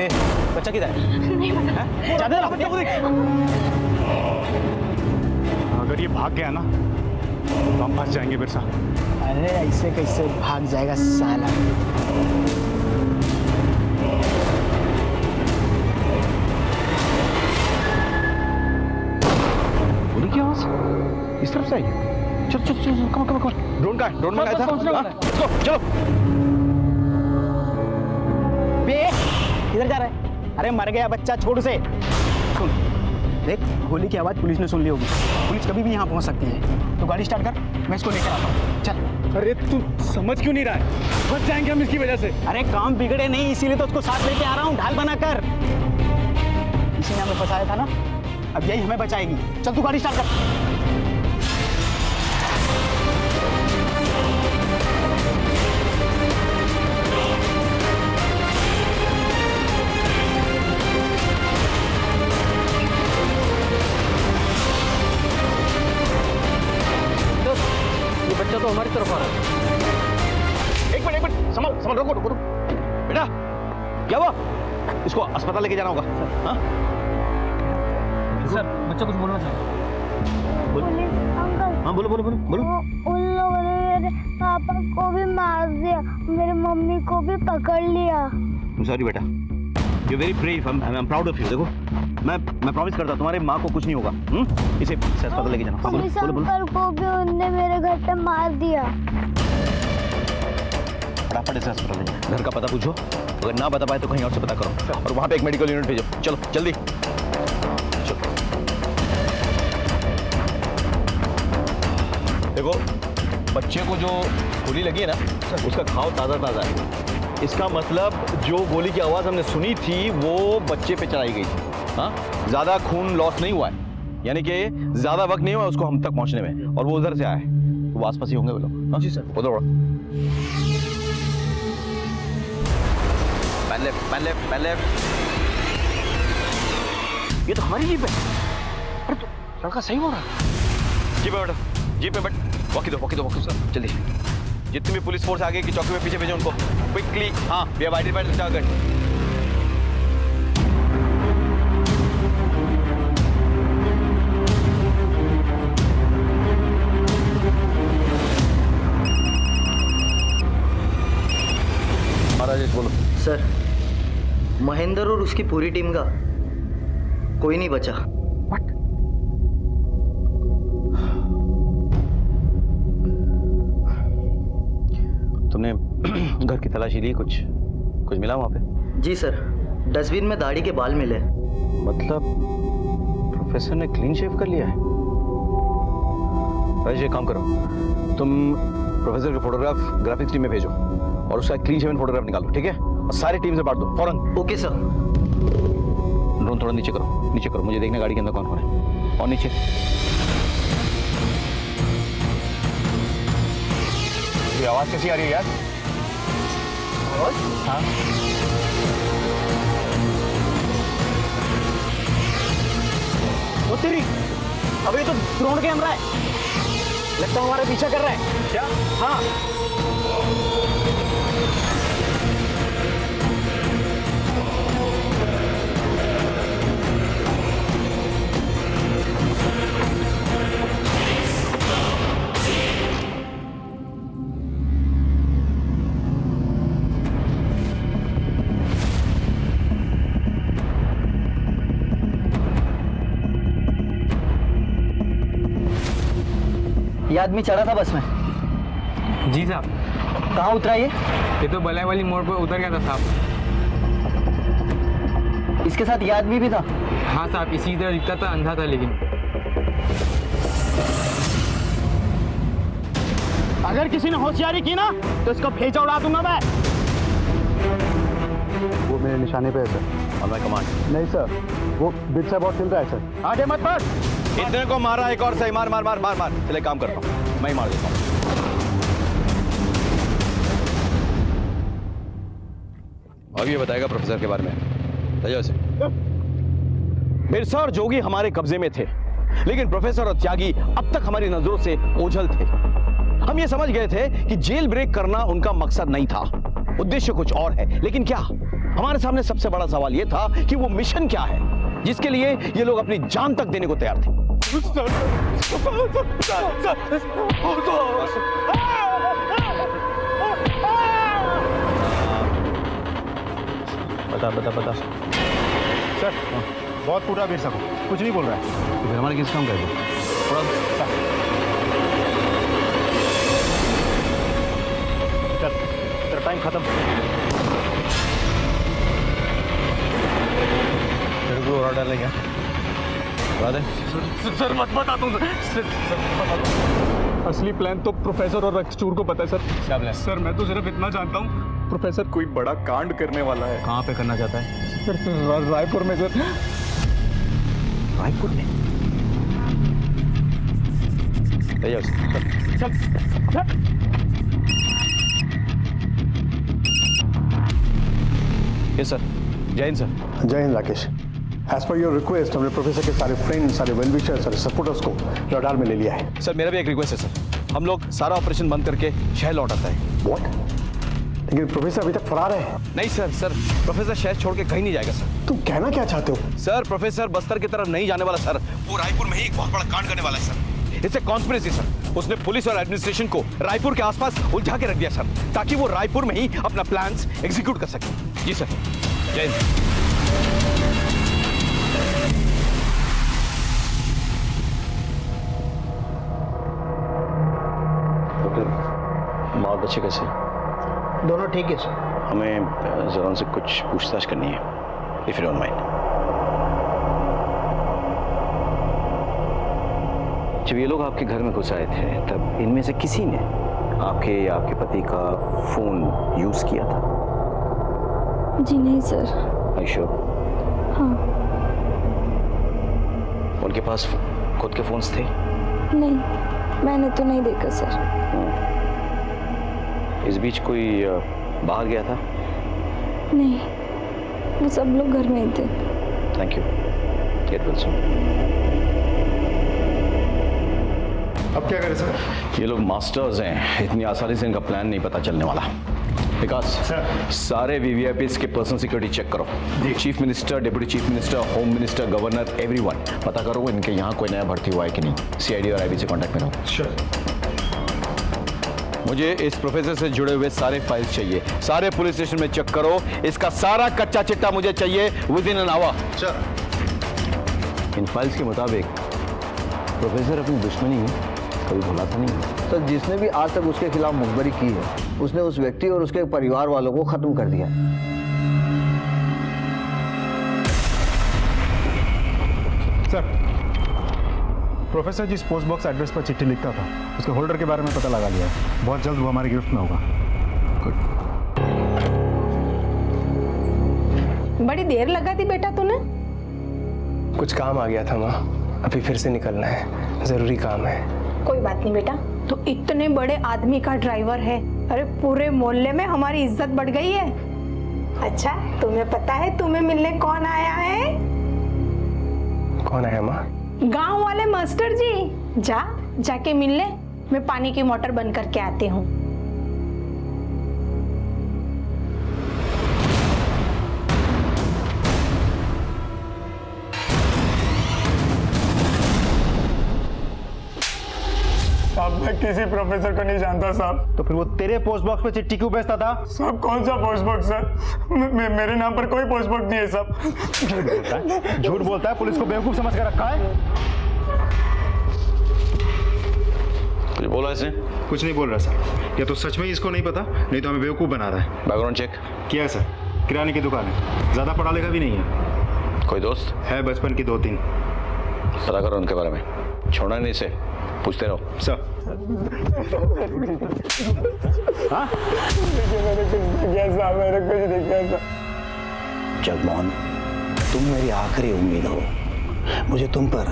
ए, बच्चा किधर है? नहीं हैं? जा दे ना बच्चा को देख। अगर ये भाग गया ना तो हम फंस जाएंगे बिरसा। अरे ऐसे कैसे भाग जाएगा साला? गोली की आवाज इस तरफ से आई। चल चल चल, कम कम कम। ड्रोन का ड्रोन मंगाया था। चलो चलो। बे किधर जा रहा है? अरे मर गया बच्चा, छोड़ से। सुन देख, गोली की आवाज पुलिस ने सुन ली होगी, पुलिस कभी भी यहाँ पहुँच सकती है। तो गाड़ी स्टार्ट कर, मैं इसको लेकर आता हूँ। चल। अरे तू समझ क्यों नहीं रहा है? फंस जाएंगे हम इसकी वजह से। अरे काम बिगड़े नहीं, इसीलिए तो उसको साथ लेके आ रहा हूँ, ढाल बना कर। इसी ने हमें फंसाया था ना, अब यही हमें बचाएगी। चल तू गाड़ी स्टार्ट कर। बच्चा तो हमारी तरफ आ रहा है। एक मिनट संभल, रोको रोको बेटा, क्या हुआ? इसको अस्पताल लेके जाना होगा। हाँ सर, बच्चा कुछ बोलना चाहता। Police uncle. हाँ बोलो बोलो बोलो बोलो। उन लोगों ने मेरे पापा को भी मार दिया, मेरी मम्मी को भी पकड़ लिया। सॉरी बेटा, you very brave, I am proud of you. देखो मैं प्रॉमिस करता तुम्हारे माँ को कुछ नहीं होगा। इसे अस्पताल लेके जाना। पुलिस अंकल को भी उनने मेरे घर पे मार दिया। फटाफट इसे अस्पताल ले जाओ। घर का पता पूछो, अगर ना बता पाए तो कहीं और से पता करो, और वहाँ पे एक मेडिकल यूनिट भेजो। चलो जल्दी चलो। देखो बच्चे को जो गोली लगी है ना, उसका घाव ताज़ा ताज़ा है। इसका मतलब जो गोली की आवाज़ हमने सुनी थी वो बच्चे पे चलाई गई थी। हाँ, ज़्यादा खून लॉस नहीं हुआ है, यानी कि ज़्यादा वक्त नहीं हुआ उसको हम तक पहुँचने में, और वो उधर से आया है, तो वो आसपास ही होंगे वो लोग। हाँ जी सर, उधर पहले ये तो हमारी जीप है। अरे तो लड़का सही बोल रहा है। जी पे बैठो, जी पे बैठ। वॉकी दो सर, जल्दी। जितनी भी पुलिस फोर्स आगे की चौकी में पीछे भेजो उनको क्विकली। हाँ, we have identified the target. Rajesh बोलो। सर, महेंद्र और उसकी पूरी टीम का कोई नहीं बचा। तुमने घर की तलाशी ली? कुछ मिला वहां पे? जी सर, डस्टबिन में दाढ़ी के बाल मिले। मतलब प्रोफेसर ने क्लीन शेव कर लिया है। राजेश एक काम करो, तुम प्रोफेसर के फोटोग्राफ ग्राफिक्स टीम में भेजो और उसका क्लीन शेवन फोटोग्राफ निकालो, ठीक है? और सारी टीम से बांट दो फौरन। Okay sir. ड्रोन थोड़ा नीचे करो, मुझे देखना गाड़ी के अंदर कौन है। और नीचे ये आवाज कैसी आ रही है यार? हाँ वो तेरी, अब ये तो ड्रोन कैमरा है, लगता है हमारे पीछा कर रहा है। क्या? हाँ ये आदमी चढ़ा था बस में? जी साहब। कहाँ उतरा ये? ये तो बलाई वाली मोड़ पर उतर गया था साहब। इसके साथ ये आदमी भी था? हाँ साहब, इसी तरह दिखता था, अंधा था लेकिन। अगर किसी ने होशियारी की ना तो इसको भेजा उड़ा दूंगा मैं। वो मेरे निशाने पे है सर। हमें कमांड। नहीं सर, वो बिट से बहुत चल रहा है सर। आगे मत बढ़। इतने को मारा, एक और सही मार मार मार मार मार। चले काम करता हूँ, मैं ही मार देता हूँ। अब ये बताएगा प्रोफेसर के बारे में। तेजस, बिरसा और जोगी हमारे कब्जे में थे, लेकिन प्रोफेसर और त्यागी अब तक हमारी नजरों से ओझल थे। हम ये समझ गए थे कि जेल ब्रेक करना उनका मकसद नहीं था, उद्देश्य कुछ और है। लेकिन क्या? हमारे सामने सबसे बड़ा सवाल यह था कि वो मिशन क्या है जिसके लिए ये लोग अपनी जान तक देने को तैयार थे। बता सर। बहुत पूरा बिरसा को कुछ नहीं बोल रहा है। तो फिर हमारे किस काम करेगा? तेरा टाइम खत्म। तेरे को और डालेगा सर मत बता दूं सर, असली प्लान तो प्रोफेसर और रक्सचूर को पता है सर। क्या प्लान? सर मैं तो सिर्फ इतना जानता हूँ, प्रोफेसर कोई बड़ा कांड करने वाला है। कहाँ पे करना चाहता है? रायपुर में सर। रायपुर में? तेजस, चल। Yes sir. Jai Hind sir. Jai Hind Rakesh. As per your request हमने प्रोफेसर के सारे फ्रेंड्स, सारे वेलविशर्स, सारे सपोर्टर्स को रडार में ले लिया है। सर मेरा भी एक रिक्वेस्ट है सर, हम लोग सारा ऑपरेशन बंद करके शहर लौट आता है। व्हाट? लेकिन प्रोफेसर अभी तक फरार है। नहीं सर, प्रोफेसर शहर छोड़ के कहीं नहीं जाएगा सर। तुम कहना क्या चाहते हो? सर प्रोफेसर बस्तर की तरफ नहीं जाने वाला सर, वो रायपुर में ही एक बहुत बड़ा कांड करने वाला है सर। इससे कॉन्स्पिरेसी सर, उसने पुलिस और एडमिनिस्ट्रेशन को रायपुर के आसपास उलझा के रख दिया सर, ताकि वो रायपुर में ही अपना प्लान्स एग्जीक्यूट कर सके। जी सर। जय हिंद। माँ और बच्चे कैसे? दोनों ठीक है सर। हमें जरा उनसे कुछ पूछताछ करनी है, इफ यू डोंट माइंड। जब ये लोग आपके घर में घुस आए थे तब इनमें से किसी ने आपके या आपके पति का फोन यूज किया था? जी नहीं सर। I sure? हाँ। उनके पास खुद के फोन्स थे? नहीं, मैंने तो नहीं देखा सर। इस बीच कोई बाहर गया था? नहीं, वो सब लोग घर में ही थे। Thank you. Get well soon. अब क्या करें सर? ये लोग मास्टर्स हैं, इतनी आसानी से इनका प्लान नहीं पता चलने वाला। विकास सर, सारे वीवीआईपीज के पर्सनल सिक्योरिटी चेक करो। Chief minister, deputy chief minister, home minister, governor, everyone पता करो इनके यहाँ कोई नया भर्ती हुआ है कि नहीं। सीआईडी और आईबी से कांटेक्ट में रहो। श्योर। मुझे इस प्रोफेसर से जुड़े हुए सारे फाइल्स चाहिए, सारे पुलिस स्टेशन में चेक करो। इसका सारा कच्चा चिट्ठा मुझे चाहिए with in an hour. Sir. In files के मुताबिक प्रोफेसर अपनी दुश्मनी कभी भुलाता नहीं। सर जिसने भी आज तक उसके खिलाफ मुखबरी की है उसने उस व्यक्ति और उसके परिवार वालों को खत्म कर दिया। सर प्रोफेसर जिस पोस्ट बॉक्स एड्रेस पर चिट्ठी लिखता था उसके होल्डर के बारे में पता लगा लिया है। बहुत जल्द वो हमारी गिरफ्त में होगा। बड़ी देर लगा दी बेटा तूने? कुछ काम आ गया था माँ, अभी फिर से निकलना है, जरूरी काम है। कोई बात नहीं बेटा, तो इतने बड़े आदमी का ड्राइवर है, अरे पूरे मोहल्ले में हमारी इज्जत बढ़ गई है। अच्छा तुम्हें पता है तुम्हें मिलने कौन आया है? कौन आया माँ? गांव वाले मास्टर जी। जाके मिल ले, मैं पानी की मोटर बंद करके आती हूँ। साहब मैं किसी प्रोफेसर को नहीं जानता साहब। तो फिर वो तेरे पोस्ट बॉक्स पे चिट्ठी क्यों भेजता था? साहब कौन सा पोस्ट बॉक्स सर? मेरे नाम पर कोई पोस्ट बॉक्स नहीं है साहब। झूठ बोलता है, पुलिस को बेवकूफ समझ कर रखा है। कुछ बोला इसने? कुछ नहीं बोल रहा सर। या तो सच में ही इसको नहीं पता, नहीं तो हमें बेवकूफ़ बना रहा है। बैकग्राउंड चेक किया है सर, किराने की दुकान है, ज़्यादा पढ़ा लिखा भी नहीं है। कोई दोस्त है बचपन की 2-3। पता करो उनके बारे में, छोड़ना नहीं इसे, पूछते रहो। सर हाँ जगमोहन, तुम मेरी आखिरी उम्मीद हो। मुझे तुम पर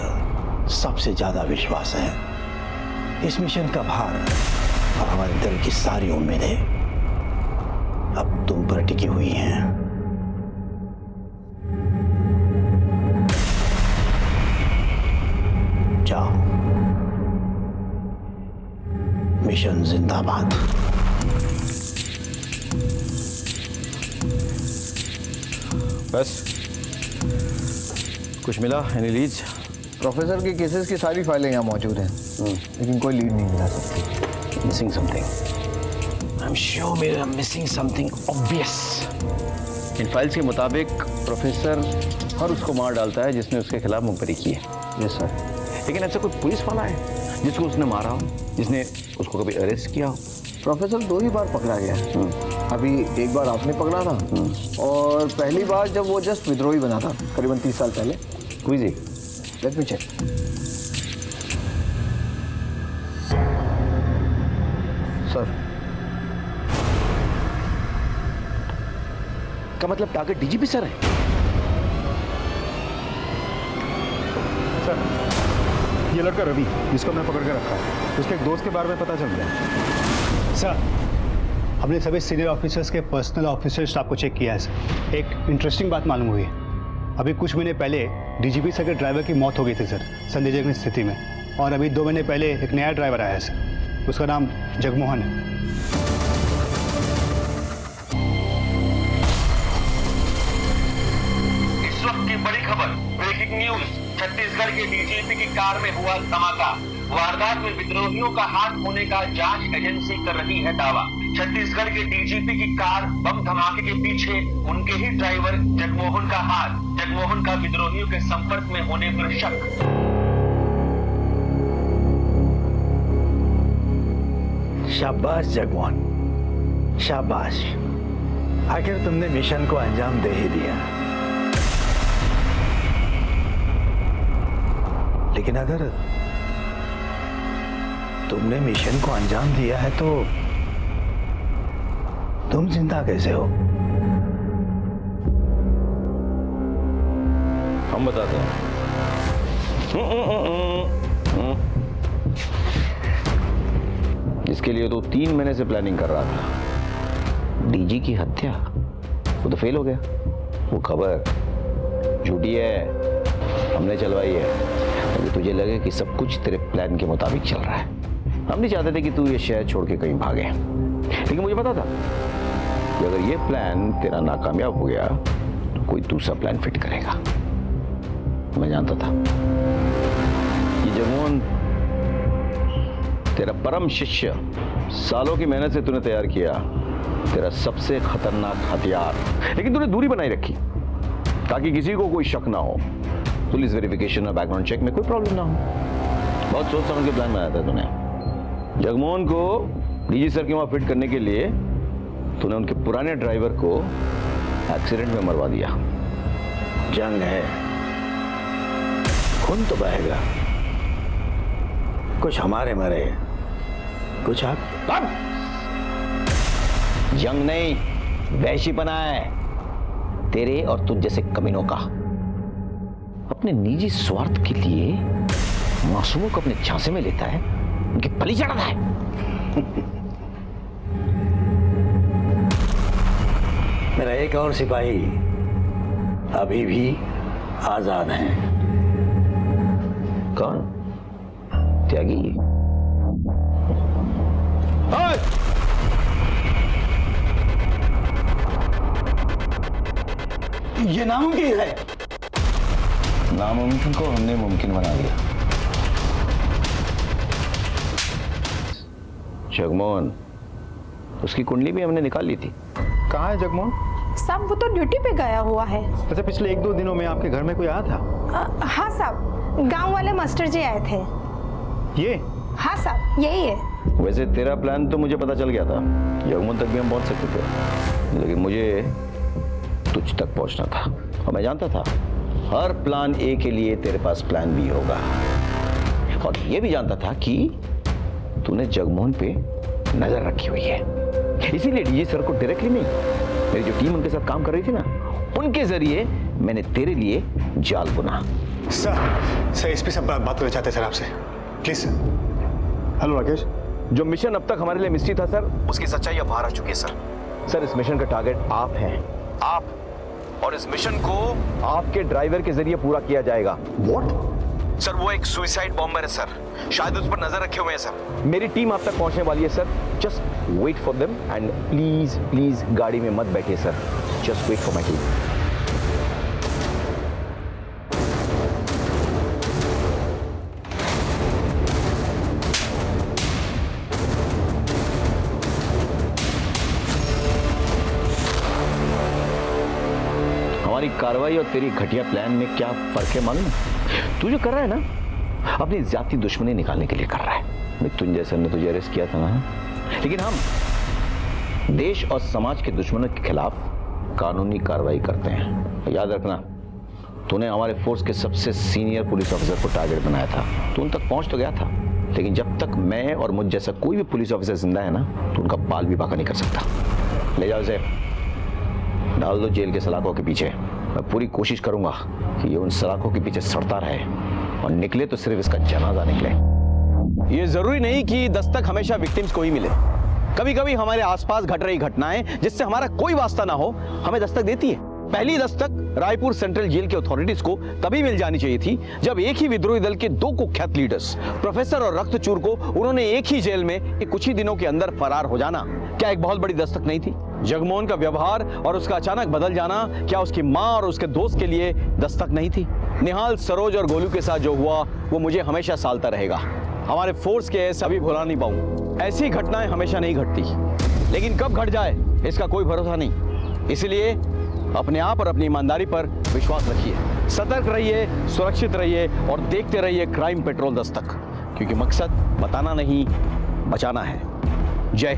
सबसे ज्यादा विश्वास है। इस मिशन का भार और हमारे दिल की सारी उम्मीदें अब तुम पर टिकी हुई हैं। जाओ, मिशन जिंदाबाद। बस कुछ मिला? Any leads? प्रोफेसर के केसेस की सारी फाइलें यहाँ मौजूद हैं, लेकिन कोई लीड नहीं मिला सकती। Missing something. I am sure we are missing something obvious. इन फाइल्स के मुताबिक प्रोफेसर हर उसको मार डालता है जिसने उसके खिलाफ मुखबरी की है। Yes sir. लेकिन ऐसा कोई पुलिस वाला है जिसको उसने मारा हो, जिसने उसको कभी अरेस्ट किया हो? प्रोफेसर 2 ही बार पकड़ा गया है। अभी एक बार आपने पकड़ा था और पहली बार जब वो जस्ट विद्रोही बना था करीबन 30 साल पहले। क्विजी, लेट मी चेक। सर का मतलब टारगेट डीजीपी सर है? सर, ये लड़का रवि जिसको मैं पकड़ के रखा है, उसके एक दोस्त के बारे में पता चल गया। सर, हमने सभी सीनियर ऑफिसर्स के पर्सनल ऑफिसर स्टाफ को चेक किया है सर। एक इंटरेस्टिंग बात मालूम हुई है। अभी कुछ महीने पहले डीजीपी सर के ड्राइवर की मौत हो गई थी सर, संदेहजनक स्थिति में। और अभी 2 महीने पहले एक नया ड्राइवर आया है सर, उसका नाम जगमोहन है। इस वक्त की बड़ी खबर, ब्रेकिंग न्यूज। छत्तीसगढ़ के डीजीपी की कार में हुआ धमाका। वारदात में विद्रोहियों का हाथ होने का जांच एजेंसी कर रही है दावा। छत्तीसगढ़ के डीजीपी की कार बम धमाके के पीछे उनके ही ड्राइवर जगमोहन का हाथ। जगमोहन का विद्रोहियों के संपर्क में होने पर शक। शाबाश जगमोहन, शाबाश। आखिर तुमने मिशन को अंजाम दे ही दिया। लेकिन अगर तुमने मिशन को अंजाम दिया है तो तुम जिंदा कैसे हो? हम बताते हैं। इसके लिए तो 3 महीने से प्लानिंग कर रहा था। डीजी की हत्या, वो तो फेल हो गया। वो खबर झूठी है, हमने चलवाई है। अभी तुझे लगे कि सब कुछ तेरे प्लान के मुताबिक चल रहा है। हम नहीं चाहते थे कि तू ये शहर छोड़ के कहीं भागे, लेकिन मुझे पता था कि अगर ये प्लान तेरा नाकामयाब हो गया तो कोई दूसरा प्लान फिट करेगा। मैं जानता था कि जगमोहन तेरा परम शिष्य, सालों की मेहनत से तूने तैयार किया तेरा सबसे खतरनाक हथियार, लेकिन तूने दूरी बनाई रखी ताकि किसी को कोई शक ना हो, पुलिस वेरिफिकेशन और बैकग्राउंड चेक में कोई प्रॉब्लम ना हो। बहुत सोच समझ के प्लान बनाया था तूने। जगमोहन को डीजी सर के वहां फिट करने के लिए तूने उनके पुराने ड्राइवर को एक्सीडेंट में मरवा दिया। जंग है, खून तो बहेगा। कुछ हमारे मरे, कुछ आप। जंग नहीं, वैशीपना है तेरे और तुझ जैसे कमीनों का। अपने निजी स्वार्थ के लिए मासूमों को अपने झांसे में लेता है, उनकी बलि चढ़ाता है। मेरा एक और सिपाही अभी भी आजाद है। कौन? त्यागी। ये नामुमकिन है। नामुमकिन को हमने मुमकिन बना दिया। जगमोहन, उसकी कुंडली भी हमने निकाल ली थी। कहाँ है जगमोहन? साहब वो तो ड्यूटी पे गया हुआ है। अच्छा, पिछले 1-2 दिनों में आपके घर में कोई आया था? हाँ साहब, गांव वाले मास्टर जी आए थे। ये हाँ साहब, यही है। वैसे तेरा प्लान तो मुझे पता चल गया था, जगमोहन तक भी हम पहुंच सकते थे, लेकिन मुझे तुझ तक पहुंचना था और मैं जानता था हर प्लान ए के लिए तेरे पास प्लान बी होगा, और ये भी जानता था कि तूने जगमोहन पे नजर रखी हुई है। इसीलिए डीजे सर को डायरेक्टली नहीं, मेरी जो टीम उनके साथ काम कर रही थी ना, उनके जरिए मैंने तेरे लिए जाल बुना। सर एसपी साहब बात करना चाहते हैं सर आपसे, प्लीज सर। हेलो राकेश। जो मिशन अब तक हमारे लिए मिस्ट्री था सर, उसकी सच्चाई अब बाहर आ चुकी है सर। सर इस मिशन का टारगेट आप हैं, आप, और इस मिशन को आपके ड्राइवर के जरिए पूरा किया जाएगा। व्हाट? सर वो एक सुसाइड बॉम्बर है सर, शायद उस पर नजर रखे हुए हैं सर। मेरी टीम आप तक पहुंचने वाली है sir, just wait for them and please please गाड़ी में मत बैठिए sir, just wait for my team. हमारी कार्रवाई और तेरी घटिया प्लान में क्या फर्क है मालूम? तू जो कर रहा है ना, अपनी जाति दुश्मनी निकालने के लिए कर रहा है। मृत्युंजय सर ने तुझे अरेस्ट किया था ना, लेकिन हम देश और समाज के दुश्मनों के खिलाफ कानूनी कार्रवाई करते हैं। याद रखना, तूने हमारे फोर्स के सबसे सीनियर पुलिस ऑफिसर को टारगेट बनाया था। तू उन तक पहुंच तो गया था, लेकिन जब तक मैं और मुझ जैसा कोई भी पुलिस ऑफिसर जिंदा है ना, तो उनका बाल भी बाका नहीं कर सकता। ले जाओ इसे, डाल दो जेल के सलाखों के पीछे। मैं पूरी कोशिश करूंगा कि ये उन सलाखों के पीछे सड़ता रहे, और निकले तो सिर्फ इसका जनाजा निकले। ये जरूरी नहीं कि दस्तक हमेशा विक्टिम्स को ही मिले। कभी कभी हमारे आसपास घट रही घटनाएं जिससे हमारा कोई वास्ता ना हो, हमें दस्तक देती है। पहली दस्तक रायपुर सेंट्रल जेल के अथॉरिटीज को तभी मिल जानी चाहिए थी जब एक ही विद्रोही दल के दो कुख्यात लीडर्स, प्रोफेसर और रक्तचूर को उन्होंने एक ही जेल में कुछ ही दिनों के अंदर फरार हो जाना क्या एक बहुत बड़ी दस्तक नहीं थी? जगमोहन का व्यवहार और उसका अचानक बदल जाना क्या उसकी मां और उसके दोस्त के लिए दस्तक नहीं थी? निहाल, सरोज और गोलू के साथ जो हुआ वो मुझे हमेशा सालता रहेगा। हमारे फोर्स के सभी भुला नहीं पाऊं। ऐसी घटनाएं हमेशा नहीं घटती, लेकिन कब घट जाए इसका कोई भरोसा नहीं। इसलिए अपने आप और अपनी ईमानदारी पर विश्वास रखिए, सतर्क रहिए, सुरक्षित रहिए और देखते रहिए क्राइम पेट्रोल दस्तक, क्योंकि मकसद बताना नहीं, बचाना है। जय